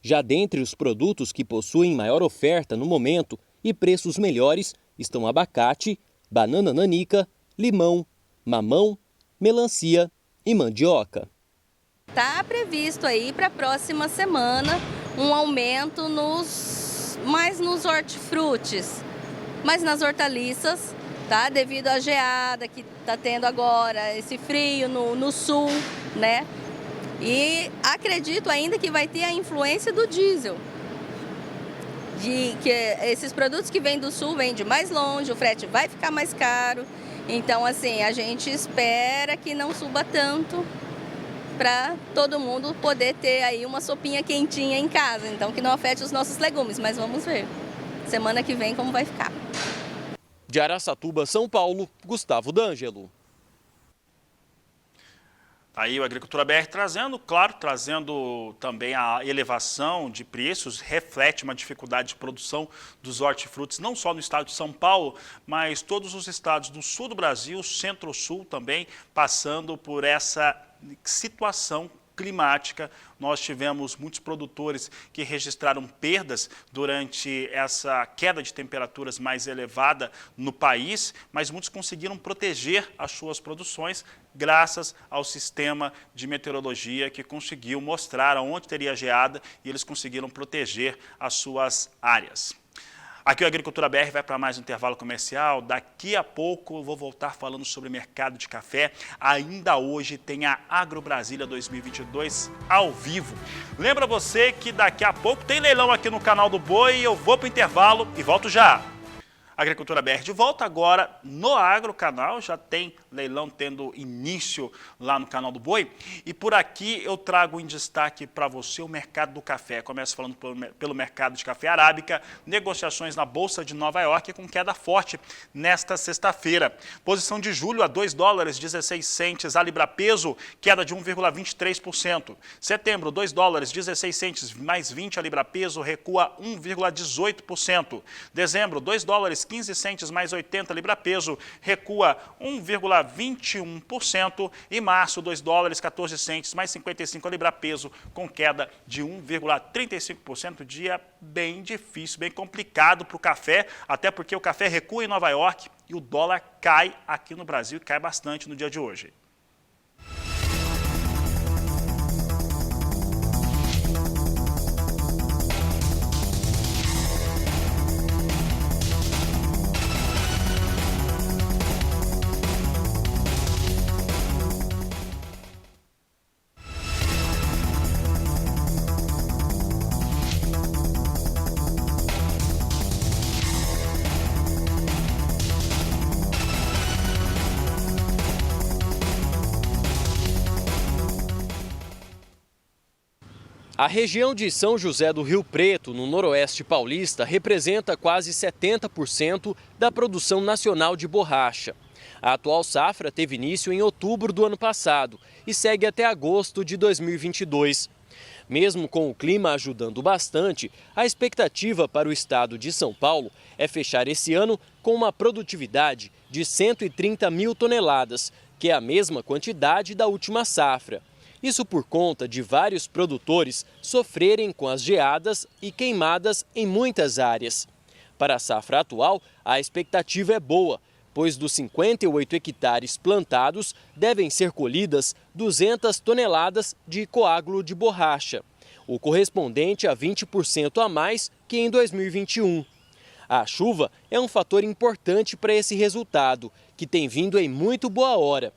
Já dentre os produtos que possuem maior oferta no momento e preços melhores estão abacate, banana nanica, limão, mamão, melancia e mandioca. Está previsto aí para a próxima semana um aumento mais nos hortifrutis, mas nas hortaliças, tá? Devido à geada que está tendo agora, esse frio no sul, né? E acredito ainda que vai ter a influência do diesel. Que esses produtos que vêm do sul vêm de mais longe, o frete vai ficar mais caro. Então, assim, a gente espera que não suba tanto para todo mundo poder ter aí uma sopinha quentinha em casa. Então, que não afete os nossos legumes, mas vamos ver semana que vem como vai ficar. De Araçatuba, São Paulo, Gustavo D'Angelo. Aí o Agricultura BR trazendo também a elevação de preços, reflete uma dificuldade de produção dos hortifrutis, não só no estado de São Paulo, mas todos os estados do sul do Brasil, centro-sul também, passando por essa situação climática. Nós tivemos muitos produtores que registraram perdas durante essa queda de temperaturas mais elevada no país, mas muitos conseguiram proteger as suas produções graças ao sistema de meteorologia que conseguiu mostrar onde teria geada e eles conseguiram proteger as suas áreas. Aqui o Agricultura BR vai para mais um intervalo comercial. Daqui a pouco eu vou voltar falando sobre mercado de café. Ainda hoje tem a Agro Brasília 2022 ao vivo. Lembra você que daqui a pouco tem leilão aqui no canal do Boi. Eu vou para o intervalo e volto já. Agricultura BR de volta agora no Agro Canal, já tem leilão tendo início lá no Canal do Boi. E por aqui eu trago em destaque para você o mercado do café. Começo falando pelo mercado de café arábica, negociações na Bolsa de Nova York com queda forte nesta sexta-feira. Posição de julho a $2,16 a libra peso, queda de 1,23%. Setembro, $2,16 mais 20 a libra peso, recua 1,18%. Dezembro, $2,15 mais 80 libra peso, recua 1,21%. E março, $2,14 mais 55 a libra peso, com queda de 1,35%. Dia bem difícil, bem complicado para o café, até porque o café recua em Nova York e o dólar cai aqui no Brasil, e cai bastante no dia de hoje. A região de São José do Rio Preto, no noroeste paulista, representa quase 70% da produção nacional de borracha. A atual safra teve início em outubro do ano passado e segue até agosto de 2022. Mesmo com o clima ajudando bastante, a expectativa para o estado de São Paulo é fechar esse ano com uma produtividade de 130 mil toneladas, que é a mesma quantidade da última safra. Isso por conta de vários produtores sofrerem com as geadas e queimadas em muitas áreas. Para a safra atual, a expectativa é boa, pois dos 58 hectares plantados, devem ser colhidas 200 toneladas de coágulo de borracha, o correspondente a 20% a mais que em 2021. A chuva é um fator importante para esse resultado, que tem vindo em muito boa hora.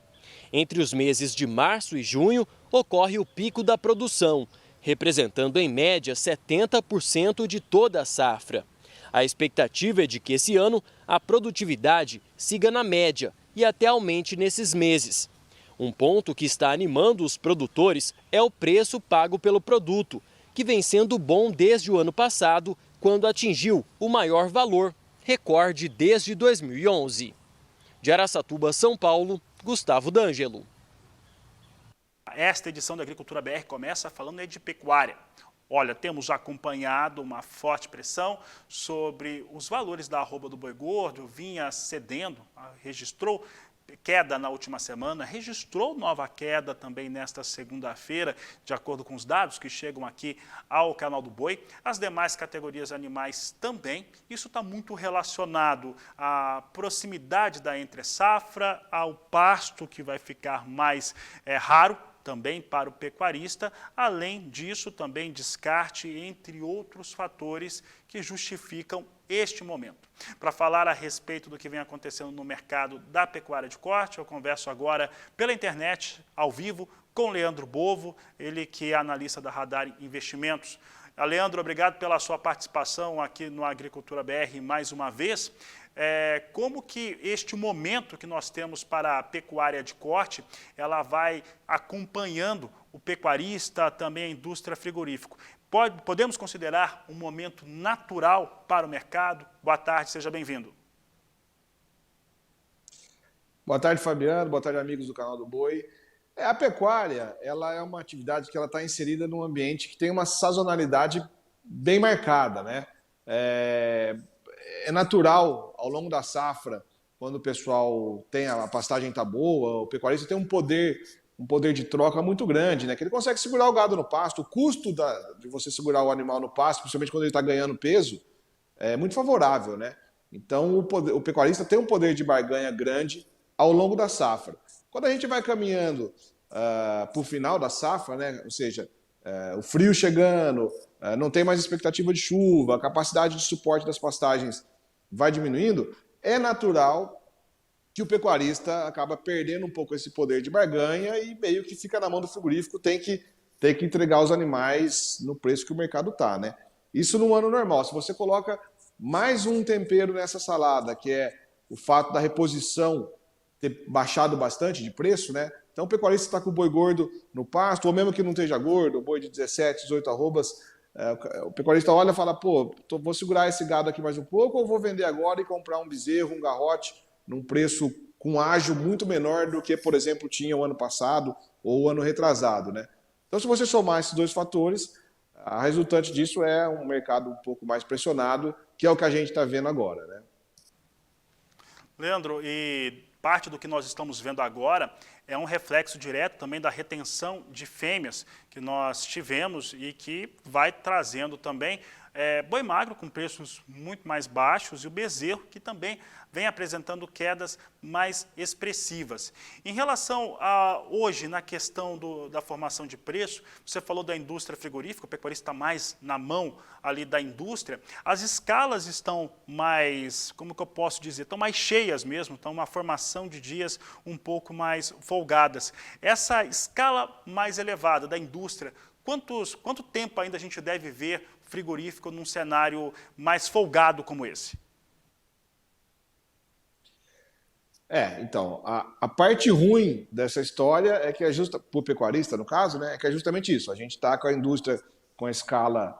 Entre os meses de março e junho, ocorre o pico da produção, representando em média 70% de toda a safra. A expectativa é de que esse ano a produtividade siga na média e até aumente nesses meses. Um ponto que está animando os produtores é o preço pago pelo produto, que vem sendo bom desde o ano passado, quando atingiu o maior valor, recorde desde 2011. De Araçatuba, São Paulo, Gustavo D'Angelo. Esta edição da Agricultura BR começa falando de pecuária. Olha, temos acompanhado uma forte pressão sobre os valores da arroba do boi gordo, vinha cedendo, registrou queda na última semana, registrou nova queda também nesta segunda-feira, de acordo com os dados que chegam aqui ao Canal do Boi. As demais categorias animais também. Isso está muito relacionado à proximidade da entre-safra, ao pasto que vai ficar mais raro também para o pecuarista. Além disso, também descarte, entre outros fatores que justificam este momento. Para falar a respeito do que vem acontecendo no mercado da pecuária de corte, eu converso agora pela internet, ao vivo, com Leandro Bovo, ele que é analista da Radar Investimentos. Leandro, obrigado pela sua participação aqui no Agricultura BR mais uma vez. Como que este momento que nós temos para a pecuária de corte, ela vai acompanhando o pecuarista, também a indústria frigorífica? Podemos considerar um momento natural para o mercado? Boa tarde, seja bem-vindo. Boa tarde, Fabiano. Boa tarde, amigos do Canal do Boi. A pecuária, ela é uma atividade que ela está inserida num ambiente que tem uma sazonalidade bem marcada, né? É natural, ao longo da safra, quando o pessoal tem a pastagem está boa, o pecuarista tem um poder de troca muito grande, né? Que ele consegue segurar o gado no pasto. O custo de você segurar o animal no pasto, principalmente quando ele está ganhando peso, é muito favorável, né? Então, o pecuarista tem um poder de barganha grande ao longo da safra. Quando a gente vai caminhando para o final da safra, né? Ou seja, o frio chegando, não tem mais expectativa de chuva, a capacidade de suporte das pastagens vai diminuindo, é natural que o pecuarista acaba perdendo um pouco esse poder de barganha e meio que fica na mão do frigorífico, tem que entregar os animais no preço que o mercado está, né? Isso num ano normal. Se você coloca mais um tempero nessa salada, que é o fato da reposição ter baixado bastante de preço, né? Então o pecuarista está com o boi gordo no pasto, ou mesmo que não esteja gordo, o boi de 17, 18 arrobas, o pecuarista olha e fala, pô, vou segurar esse gado aqui mais um pouco, ou vou vender agora e comprar um bezerro, um garrote, num preço com ágio muito menor do que, por exemplo, tinha o ano passado ou o ano retrasado, né? Então, se você somar esses dois fatores, a resultante disso é um mercado um pouco mais pressionado, que é o que a gente está vendo agora, né? Leandro, e parte do que nós estamos vendo agora é um reflexo direto também da retenção de fêmeas que nós tivemos e que vai trazendo também boi magro com preços muito mais baixos e o bezerro que também vem apresentando quedas mais expressivas. Em relação a hoje, na questão da formação de preço, você falou da indústria frigorífica, o pecuarista está mais na mão ali da indústria, as escalas estão mais, como que eu posso dizer, estão mais cheias mesmo, estão uma formação de dias um pouco mais folgadas. Essa escala mais elevada da indústria, quanto tempo ainda a gente deve ver frigorífico num cenário mais folgado como esse? Então, a parte ruim dessa história é que para o pecuarista, no caso, né, é que é justamente isso. A gente está com a indústria com a escala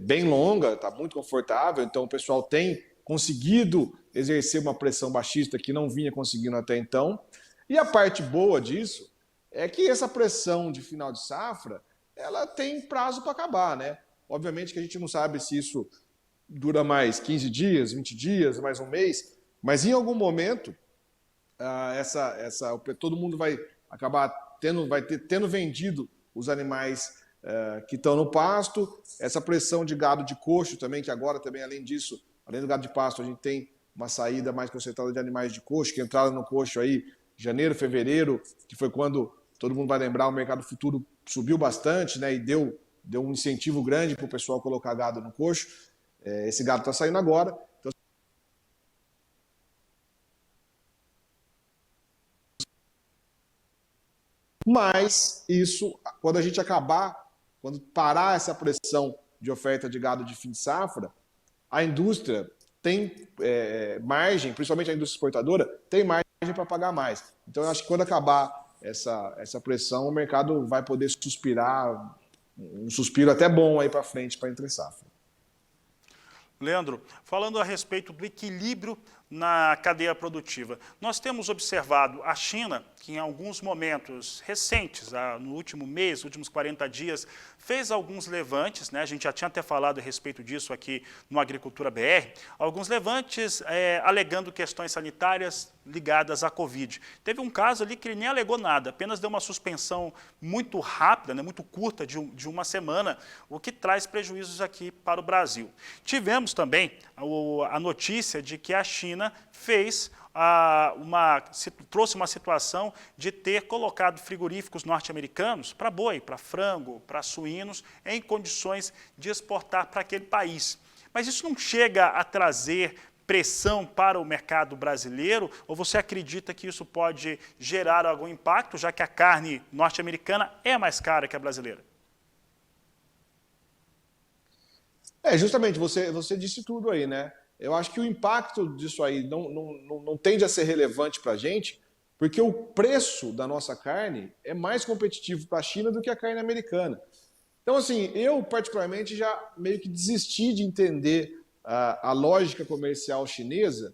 bem longa, está muito confortável, então o pessoal tem conseguido exercer uma pressão baixista que não vinha conseguindo até então. E a parte boa disso é que essa pressão de final de safra, ela tem prazo para acabar, né? Obviamente que a gente não sabe se isso dura mais 15 dias, 20 dias, mais um mês, mas em algum momento todo mundo vai acabar tendo vendido os animais que estão no pasto, essa pressão de gado de coxo também, que agora também, além disso, além do gado de pasto, a gente tem uma saída mais concentrada de animais de coxo, que entraram no coxo aí janeiro, fevereiro, que foi quando, todo mundo vai lembrar, o mercado futuro subiu bastante, né, e deu um incentivo grande para o pessoal colocar gado no coxo. Esse gado está saindo agora. Então, mas isso, quando a gente quando parar essa pressão de oferta de gado de fim de safra, a indústria tem margem, principalmente a indústria exportadora, tem margem para pagar mais. Então, eu acho que quando acabar essa pressão, o mercado vai poder suspirar, um suspiro até bom aí para frente para entre safra. Leandro, falando a respeito do equilíbrio na cadeia produtiva, nós temos observado a China, que em alguns momentos recentes, no último mês, últimos 40 dias, fez alguns levantes, né? A gente já tinha até falado a respeito disso aqui no Agricultura BR, alguns levantes alegando questões sanitárias ligadas à Covid. Teve um caso ali que ele nem alegou nada, apenas deu uma suspensão muito rápida, né, muito curta, de uma semana, o que traz prejuízos aqui para o Brasil. Tivemos também a notícia de que a China trouxe uma situação de ter colocado frigoríficos norte-americanos para boi, para frango, para suínos, em condições de exportar para aquele país. Mas isso não chega a trazer pressão para o mercado brasileiro, ou você acredita que isso pode gerar algum impacto, já que a carne norte-americana é mais cara que a brasileira? Justamente, você disse tudo aí, né? Eu acho que o impacto disso aí não tende a ser relevante para a gente, porque o preço da nossa carne é mais competitivo para a China do que a carne americana. Então, assim, eu particularmente já meio que desisti de entender a lógica comercial chinesa,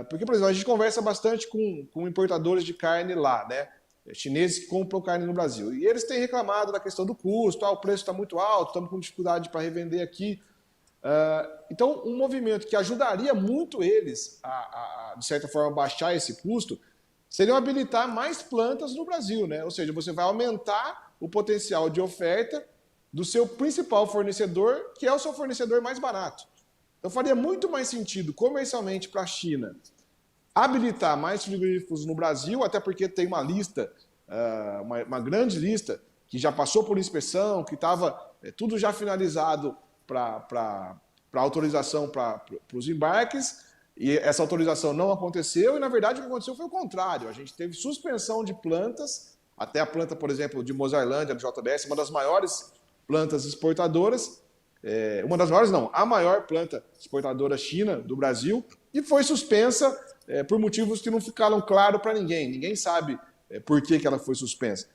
porque, por exemplo, a gente conversa bastante com importadores de carne lá, né? Chineses que compram carne no Brasil. E eles têm reclamado da questão do custo, o preço está muito alto, estamos com dificuldade para revender aqui. Então, um movimento que ajudaria muito eles de certa forma, baixar esse custo, seria habilitar mais plantas no Brasil, né? Ou seja, você vai aumentar o potencial de oferta do seu principal fornecedor, que é o seu fornecedor mais barato. Então, faria muito mais sentido comercialmente para a China habilitar mais frigoríficos no Brasil, até porque tem uma lista, uma grande lista, que já passou por inspeção, que estava tudo já finalizado para autorização para os embarques, e essa autorização não aconteceu, e na verdade o que aconteceu foi o contrário. A gente teve suspensão de plantas, até a planta, por exemplo, de Mozarlândia, do JBS, uma das maiores plantas exportadoras, uma das maiores não, a maior planta exportadora China do Brasil, e foi suspensa por motivos que não ficaram claros para ninguém. Ninguém sabe por que ela foi suspensa.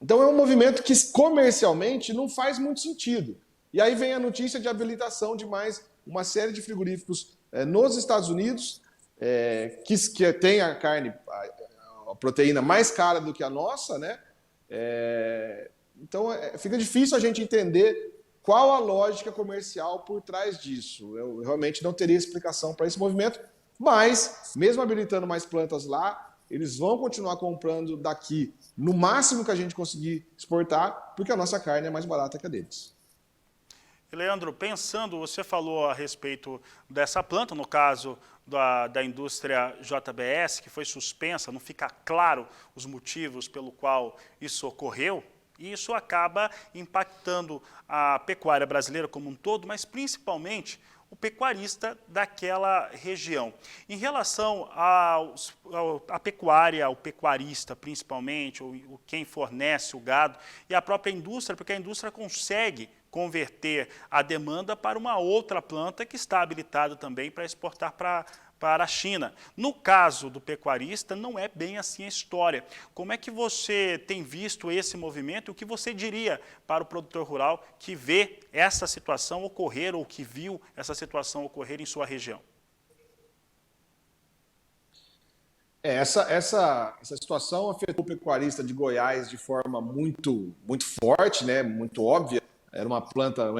Então é um movimento que comercialmente não faz muito sentido. E aí vem a notícia de habilitação de mais uma série de frigoríficos nos Estados Unidos, que tem a carne, a proteína mais cara do que a nossa, né? Então fica difícil a gente entender qual a lógica comercial por trás disso. Eu realmente não teria explicação para esse movimento, mas, mesmo habilitando mais plantas lá, eles vão continuar comprando daqui no máximo que a gente conseguir exportar, porque a nossa carne é mais barata que a deles. E, Leandro, pensando, você falou a respeito dessa planta, no caso da indústria JBS, que foi suspensa, não fica claro os motivos pelo qual isso ocorreu, e isso acaba impactando a pecuária brasileira como um todo, mas principalmente o pecuarista daquela região. Em relação à pecuária, ao pecuarista principalmente, ou quem fornece o gado, e a própria indústria, porque a indústria consegue converter a demanda para uma outra planta que está habilitada também para exportar para a China. No caso do pecuarista, não é bem assim a história. Como é que você tem visto esse movimento e o que você diria para o produtor rural que vê essa situação ocorrer ou que viu essa situação ocorrer em sua região? Essa situação afetou o pecuarista de Goiás de forma muito forte, né? Muito óbvia. Era uma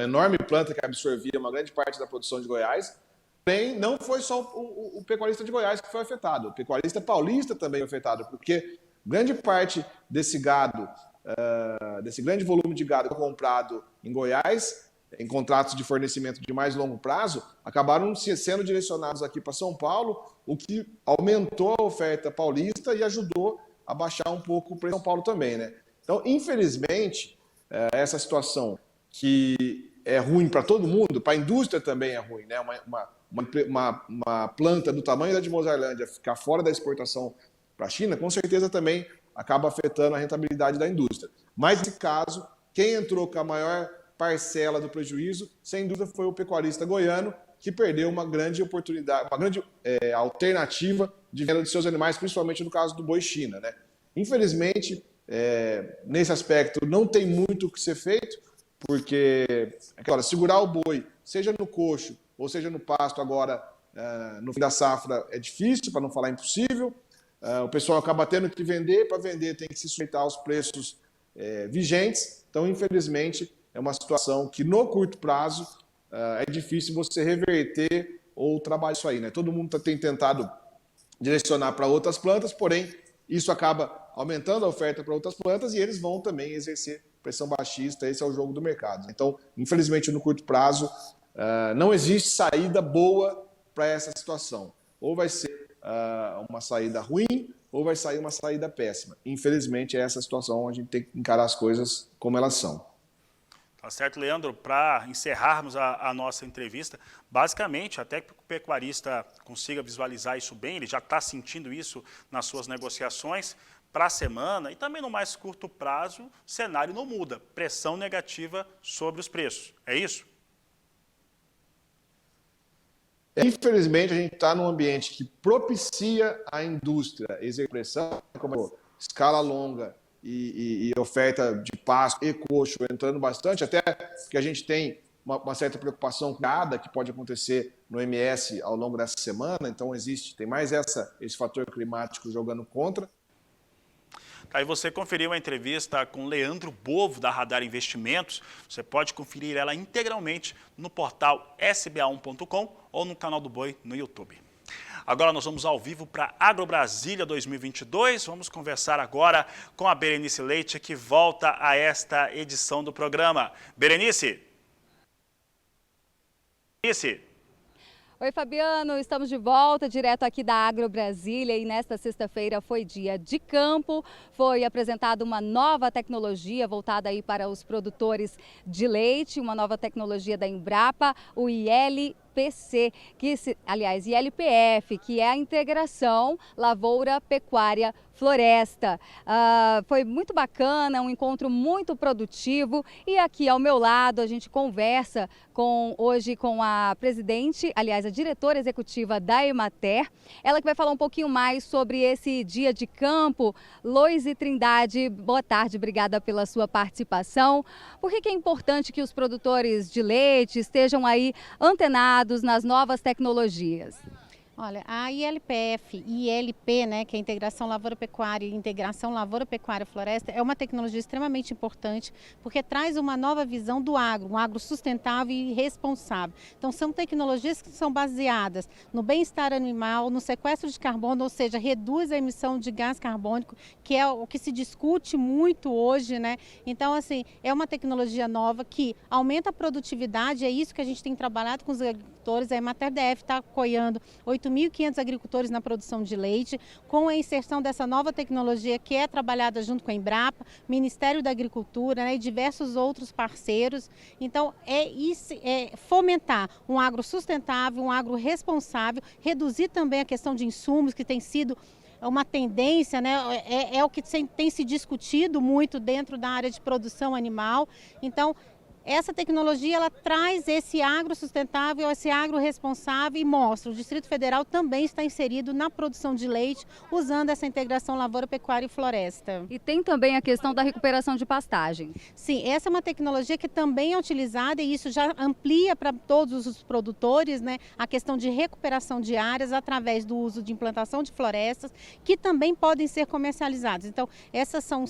enorme planta que absorvia uma grande parte da produção de Goiás. Porém, não foi só o pecuarista de Goiás que foi afetado. O pecuarista paulista também foi afetado, porque grande parte desse gado, desse grande volume de gado comprado em Goiás, em contratos de fornecimento de mais longo prazo, acabaram sendo direcionados aqui para São Paulo, o que aumentou a oferta paulista e ajudou a baixar um pouco o preço de São Paulo também, né? Então, infelizmente, essa situação que é ruim para todo mundo, para a indústria também é ruim, né? Uma planta do tamanho da de Mozarlândia ficar fora da exportação para a China, com certeza também acaba afetando a rentabilidade da indústria. Mas, nesse caso, quem entrou com a maior parcela do prejuízo, sem dúvida, foi o pecuarista goiano, que perdeu uma grande oportunidade, uma grande alternativa de venda de seus animais, principalmente no caso do boi China, né? Infelizmente, nesse aspecto, não tem muito o que ser feito, porque segurar o boi, seja no coxo ou seja no pasto agora, no fim da safra, é difícil, para não falar impossível. O pessoal acaba tendo que vender, para vender tem que se sujeitar aos preços vigentes. Então, infelizmente, é uma situação que no curto prazo é difícil você reverter ou trabalhar isso aí, né? Todo mundo tem tentado direcionar para outras plantas, porém, isso acaba aumentando a oferta para outras plantas e eles vão também exercer pressão baixista. Esse é o jogo do mercado. Então, infelizmente, no curto prazo, não existe saída boa para essa situação. Ou vai ser uma saída ruim, ou vai sair uma saída péssima. Infelizmente, é essa situação onde a gente tem que encarar as coisas como elas são. Tá certo, Leandro? Para encerrarmos a nossa entrevista, basicamente, até que o pecuarista consiga visualizar isso bem, ele já está sentindo isso nas suas negociações, para a semana e também no mais curto prazo, o cenário não muda. Pressão negativa sobre os preços. É isso? Infelizmente, a gente está num ambiente que propicia a indústria exercer pressão, como escala longa e oferta de pasto e coxo entrando bastante, até que a gente tem uma certa preocupação nada que pode acontecer no MS ao longo dessa semana. Então, tem mais esse fator climático jogando contra. Aí você conferiu a entrevista com Leandro Bovo, da Radar Investimentos. Você pode conferir ela integralmente no portal sba1.com ou no canal do Boi no YouTube. Agora nós vamos ao vivo para AgroBrasília 2022. Vamos conversar agora com a Berenice Leite, que volta a esta edição do programa. Berenice? Oi, Fabiano, estamos de volta direto aqui da AgroBrasília e nesta sexta-feira foi dia de campo, foi apresentada uma nova tecnologia voltada aí para os produtores de leite, uma nova tecnologia da Embrapa, o IL ILPC, aliás, ILPF, que é a integração lavoura, pecuária, floresta. Foi muito bacana, um encontro muito produtivo e aqui ao meu lado a gente conversa hoje com a presidente, aliás, a diretora executiva da Emater, ela que vai falar um pouquinho mais sobre esse dia de campo. Loise Trindade, boa tarde, obrigada pela sua participação. Por que é importante que os produtores de leite estejam aí antenados nas novas tecnologias? Olha, a ILPF e ILP, né, que é a Integração Lavoura-Pecuária e Integração Lavoura-Pecuária-Floresta, é uma tecnologia extremamente importante porque traz uma nova visão do agro, um agro sustentável e responsável. Então, são tecnologias que são baseadas no bem-estar animal, no sequestro de carbono, ou seja, reduz a emissão de gás carbônico, que é o que se discute muito hoje, né? Então, assim, é uma tecnologia nova que aumenta a produtividade, é isso que a gente tem trabalhado com os agricultores. A Emater DF está apoiando 8.500 agricultores na produção de leite, com a inserção dessa nova tecnologia que é trabalhada junto com a Embrapa, Ministério da Agricultura, né, e diversos outros parceiros. Então, é fomentar um agro sustentável, um agro responsável, reduzir também a questão de insumos, que tem sido uma tendência, né? É o que tem se discutido muito dentro da área de produção animal. Então, essa tecnologia ela traz esse agro sustentável, esse agro responsável e mostra. O Distrito Federal também está inserido na produção de leite, usando essa integração lavoura, pecuária e floresta. E tem também a questão da recuperação de pastagem. Sim, essa é uma tecnologia que também é utilizada e isso já amplia para todos os produtores, né, a questão de recuperação de áreas através do uso de implantação de florestas, que também podem ser comercializadas. Então, essas são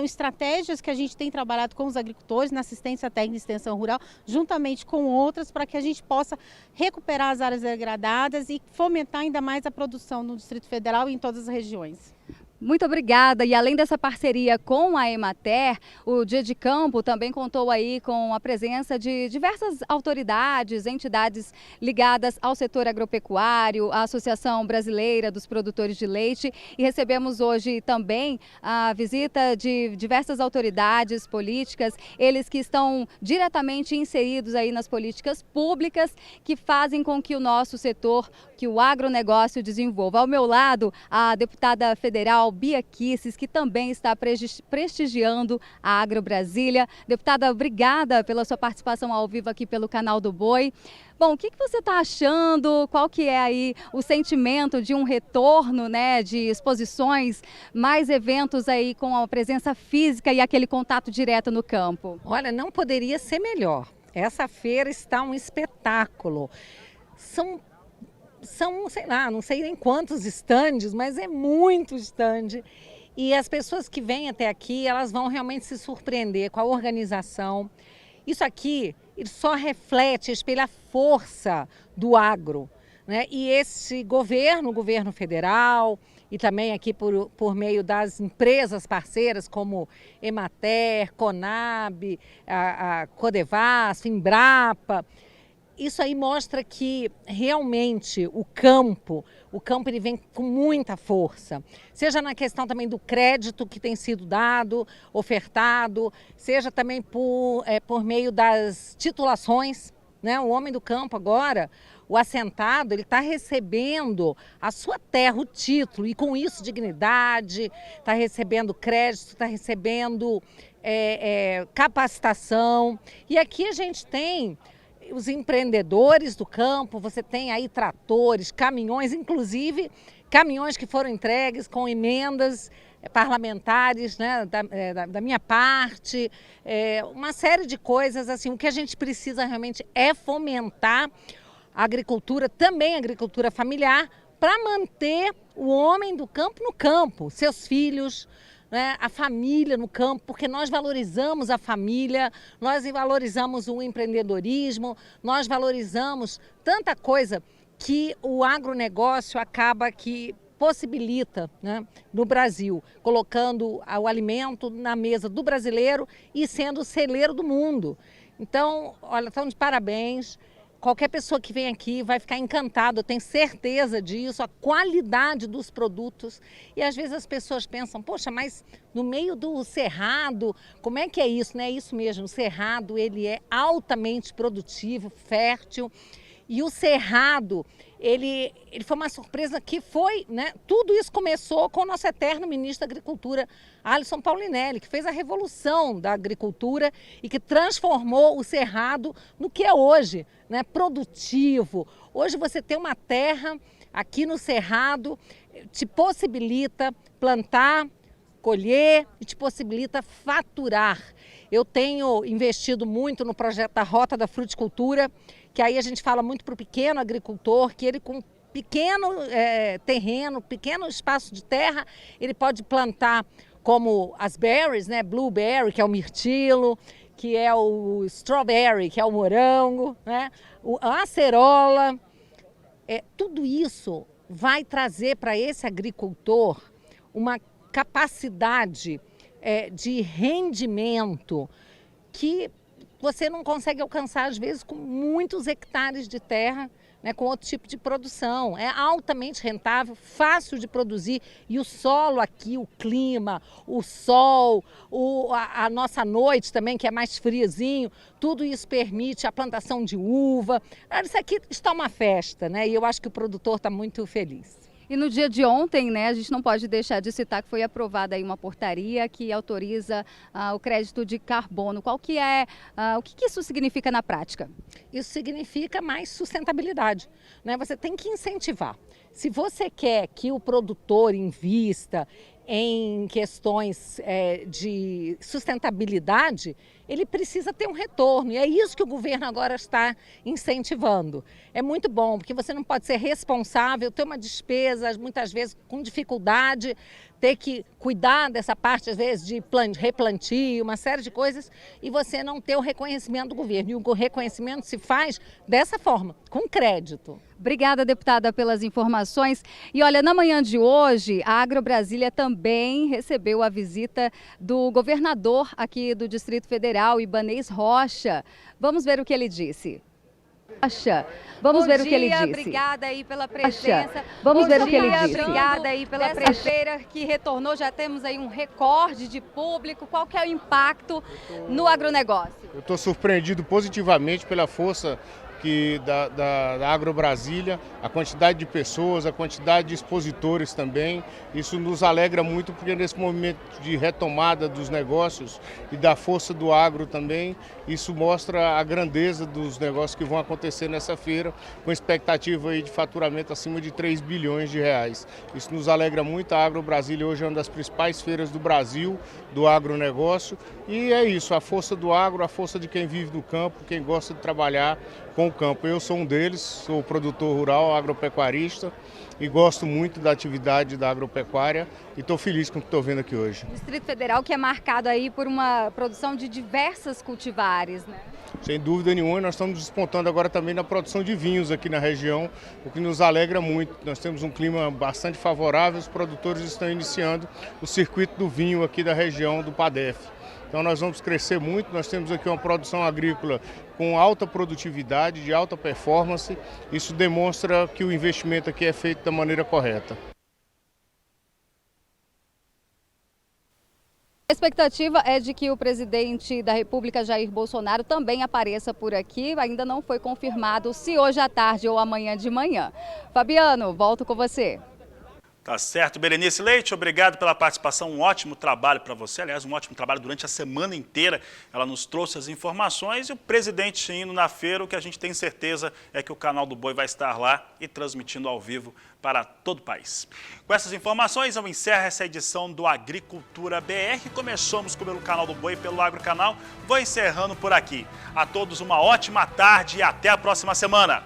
estratégias que a gente tem trabalhado com os agricultores na assistência técnica de extensão rural, juntamente com outras, para que a gente possa recuperar as áreas degradadas e fomentar ainda mais a produção no Distrito Federal e em todas as regiões. Muito obrigada. E além dessa parceria com a Emater, o Dia de Campo também contou aí com a presença de diversas autoridades, entidades ligadas ao setor agropecuário, a Associação Brasileira dos Produtores de Leite, e recebemos hoje também a visita de diversas autoridades políticas, eles que estão diretamente inseridos aí nas políticas públicas que fazem com que o nosso setor, que o agronegócio desenvolva. Ao meu lado, a deputada federal Bia Kicis, que também está prestigiando a Agro Brasília. Deputada, obrigada pela sua participação ao vivo aqui pelo Canal do Boi. Bom, o que você está achando? Qual que é aí o sentimento de um retorno, né, de exposições, mais eventos aí com a presença física e aquele contato direto no campo? Olha, não poderia ser melhor. Essa feira está um espetáculo. São, sei lá, não sei nem quantos estandes, mas é muito estande. E as pessoas que vêm até aqui, elas vão realmente se surpreender com a organização. Isso aqui só reflete, espelha a força do agro, né? E esse governo, o governo federal, e também aqui por meio das empresas parceiras como Emater, Conab, a Codevasf, Embrapa. Isso aí mostra que realmente o campo ele vem com muita força, seja na questão também do crédito que tem sido dado, ofertado, seja também por meio das titulações, né? O homem do campo agora, o assentado, ele está recebendo a sua terra, o título, e com isso dignidade, está recebendo crédito, está recebendo capacitação. E aqui a gente tem os empreendedores do campo, você tem aí tratores, caminhões, inclusive caminhões que foram entregues com emendas parlamentares, né, da minha parte, uma série de coisas. Assim, o que a gente precisa realmente é fomentar a agricultura, também a agricultura familiar, para manter o homem do campo no campo, seus filhos, né, a família no campo, porque nós valorizamos a família, nós valorizamos o empreendedorismo, nós valorizamos tanta coisa que o agronegócio acaba que possibilita, né, no Brasil, colocando o alimento na mesa do brasileiro e sendo o celeiro do mundo. Então, olha, estão de parabéns. Qualquer pessoa que vem aqui vai ficar encantado, eu tenho certeza disso, a qualidade dos produtos. E às vezes as pessoas pensam, poxa, mas no meio do cerrado, como é que é isso? Não é isso mesmo, o cerrado ele é altamente produtivo, fértil. E o Cerrado, ele foi uma surpresa que foi, né? Tudo isso começou com o nosso eterno ministro da Agricultura, Alisson Paulinelli, que fez a revolução da agricultura e que transformou o Cerrado no que é hoje, né? Produtivo. Hoje você tem uma terra aqui no Cerrado, te possibilita plantar, colher e te possibilita faturar. Eu tenho investido muito no projeto da Rota da Fruticultura, que aí a gente fala muito para o pequeno agricultor, que ele com pequeno terreno, pequeno espaço de terra, ele pode plantar como as berries, né? Blueberry, que é o mirtilo, que é o strawberry, que é o morango, né? A acerola. Tudo isso vai trazer para esse agricultor uma capacidade de rendimento que você não consegue alcançar, às vezes, com muitos hectares de terra, né, com outro tipo de produção. É altamente rentável, fácil de produzir e o solo aqui, o clima, o sol, a nossa noite também, que é mais friozinho, tudo isso permite a plantação de uva. Isso aqui está uma festa, né? E eu acho que o produtor está muito feliz. E no dia de ontem, né, a gente não pode deixar de citar que foi aprovada aí uma portaria que autoriza o crédito de carbono. Qual que é, o que isso significa na prática? Isso significa mais sustentabilidade, né? Você tem que incentivar. Se você quer que o produtor invista em questões de sustentabilidade, ele precisa ter um retorno. E é isso que o governo agora está incentivando. É muito bom, porque você não pode ser responsável, ter uma despesa, muitas vezes com dificuldade, ter que cuidar dessa parte, às vezes, de replantio, uma série de coisas, e você não ter o reconhecimento do governo. E o reconhecimento se faz dessa forma, com crédito. Obrigada, deputada, pelas informações. E olha, na manhã de hoje, a AgroBrasília também recebeu a visita do governador aqui do Distrito Federal, Ibanez Rocha. Vamos ver o que ele disse. Vamos ver o que ele disse. Obrigada aí pela presença. Vamos ver o que ele disse. Obrigada aí pela presença. Feira que retornou, já temos aí um recorde de público. Qual que é o impacto no agronegócio? Eu estou surpreendido positivamente pela força da AgroBrasília, a quantidade de pessoas, a quantidade de expositores também. Isso nos alegra muito porque nesse momento de retomada dos negócios e da força do agro também, isso mostra a grandeza dos negócios que vão acontecer nessa feira, com expectativa aí de faturamento acima de 3 bilhões de reais. Isso nos alegra muito. A AgroBrasília hoje é uma das principais feiras do Brasil, do agronegócio, e é isso, a força do agro, a força de quem vive no campo, quem gosta de trabalhar com o campo. Eu sou um deles, sou produtor rural, agropecuarista e gosto muito da atividade da agropecuária e estou feliz com o que estou vendo aqui hoje. Distrito Federal que é marcado aí por uma produção de diversas cultivares, né? Sem dúvida nenhuma, nós estamos despontando agora também na produção de vinhos aqui na região, o que nos alegra muito. Nós temos um clima bastante favorável, os produtores estão iniciando o circuito do vinho aqui da região do PADEF. Então nós vamos crescer muito, nós temos aqui uma produção agrícola com alta produtividade, de alta performance. Isso demonstra que o investimento aqui é feito da maneira correta. A expectativa é de que o presidente da República, Jair Bolsonaro, também apareça por aqui. Ainda não foi confirmado se hoje à tarde ou amanhã de manhã. Fabiano, volto com você. Tá certo. Berenice Leite, obrigado pela participação, um ótimo trabalho para você, aliás, um ótimo trabalho durante a semana inteira. Ela nos trouxe as informações e o presidente indo na feira, o que a gente tem certeza é que o Canal do Boi vai estar lá e transmitindo ao vivo para todo o país. Com essas informações, eu encerro essa edição do Agricultura BR. Começamos pelo Canal do Boi e pelo Agrocanal. Vou encerrando por aqui. A todos uma ótima tarde e até a próxima semana.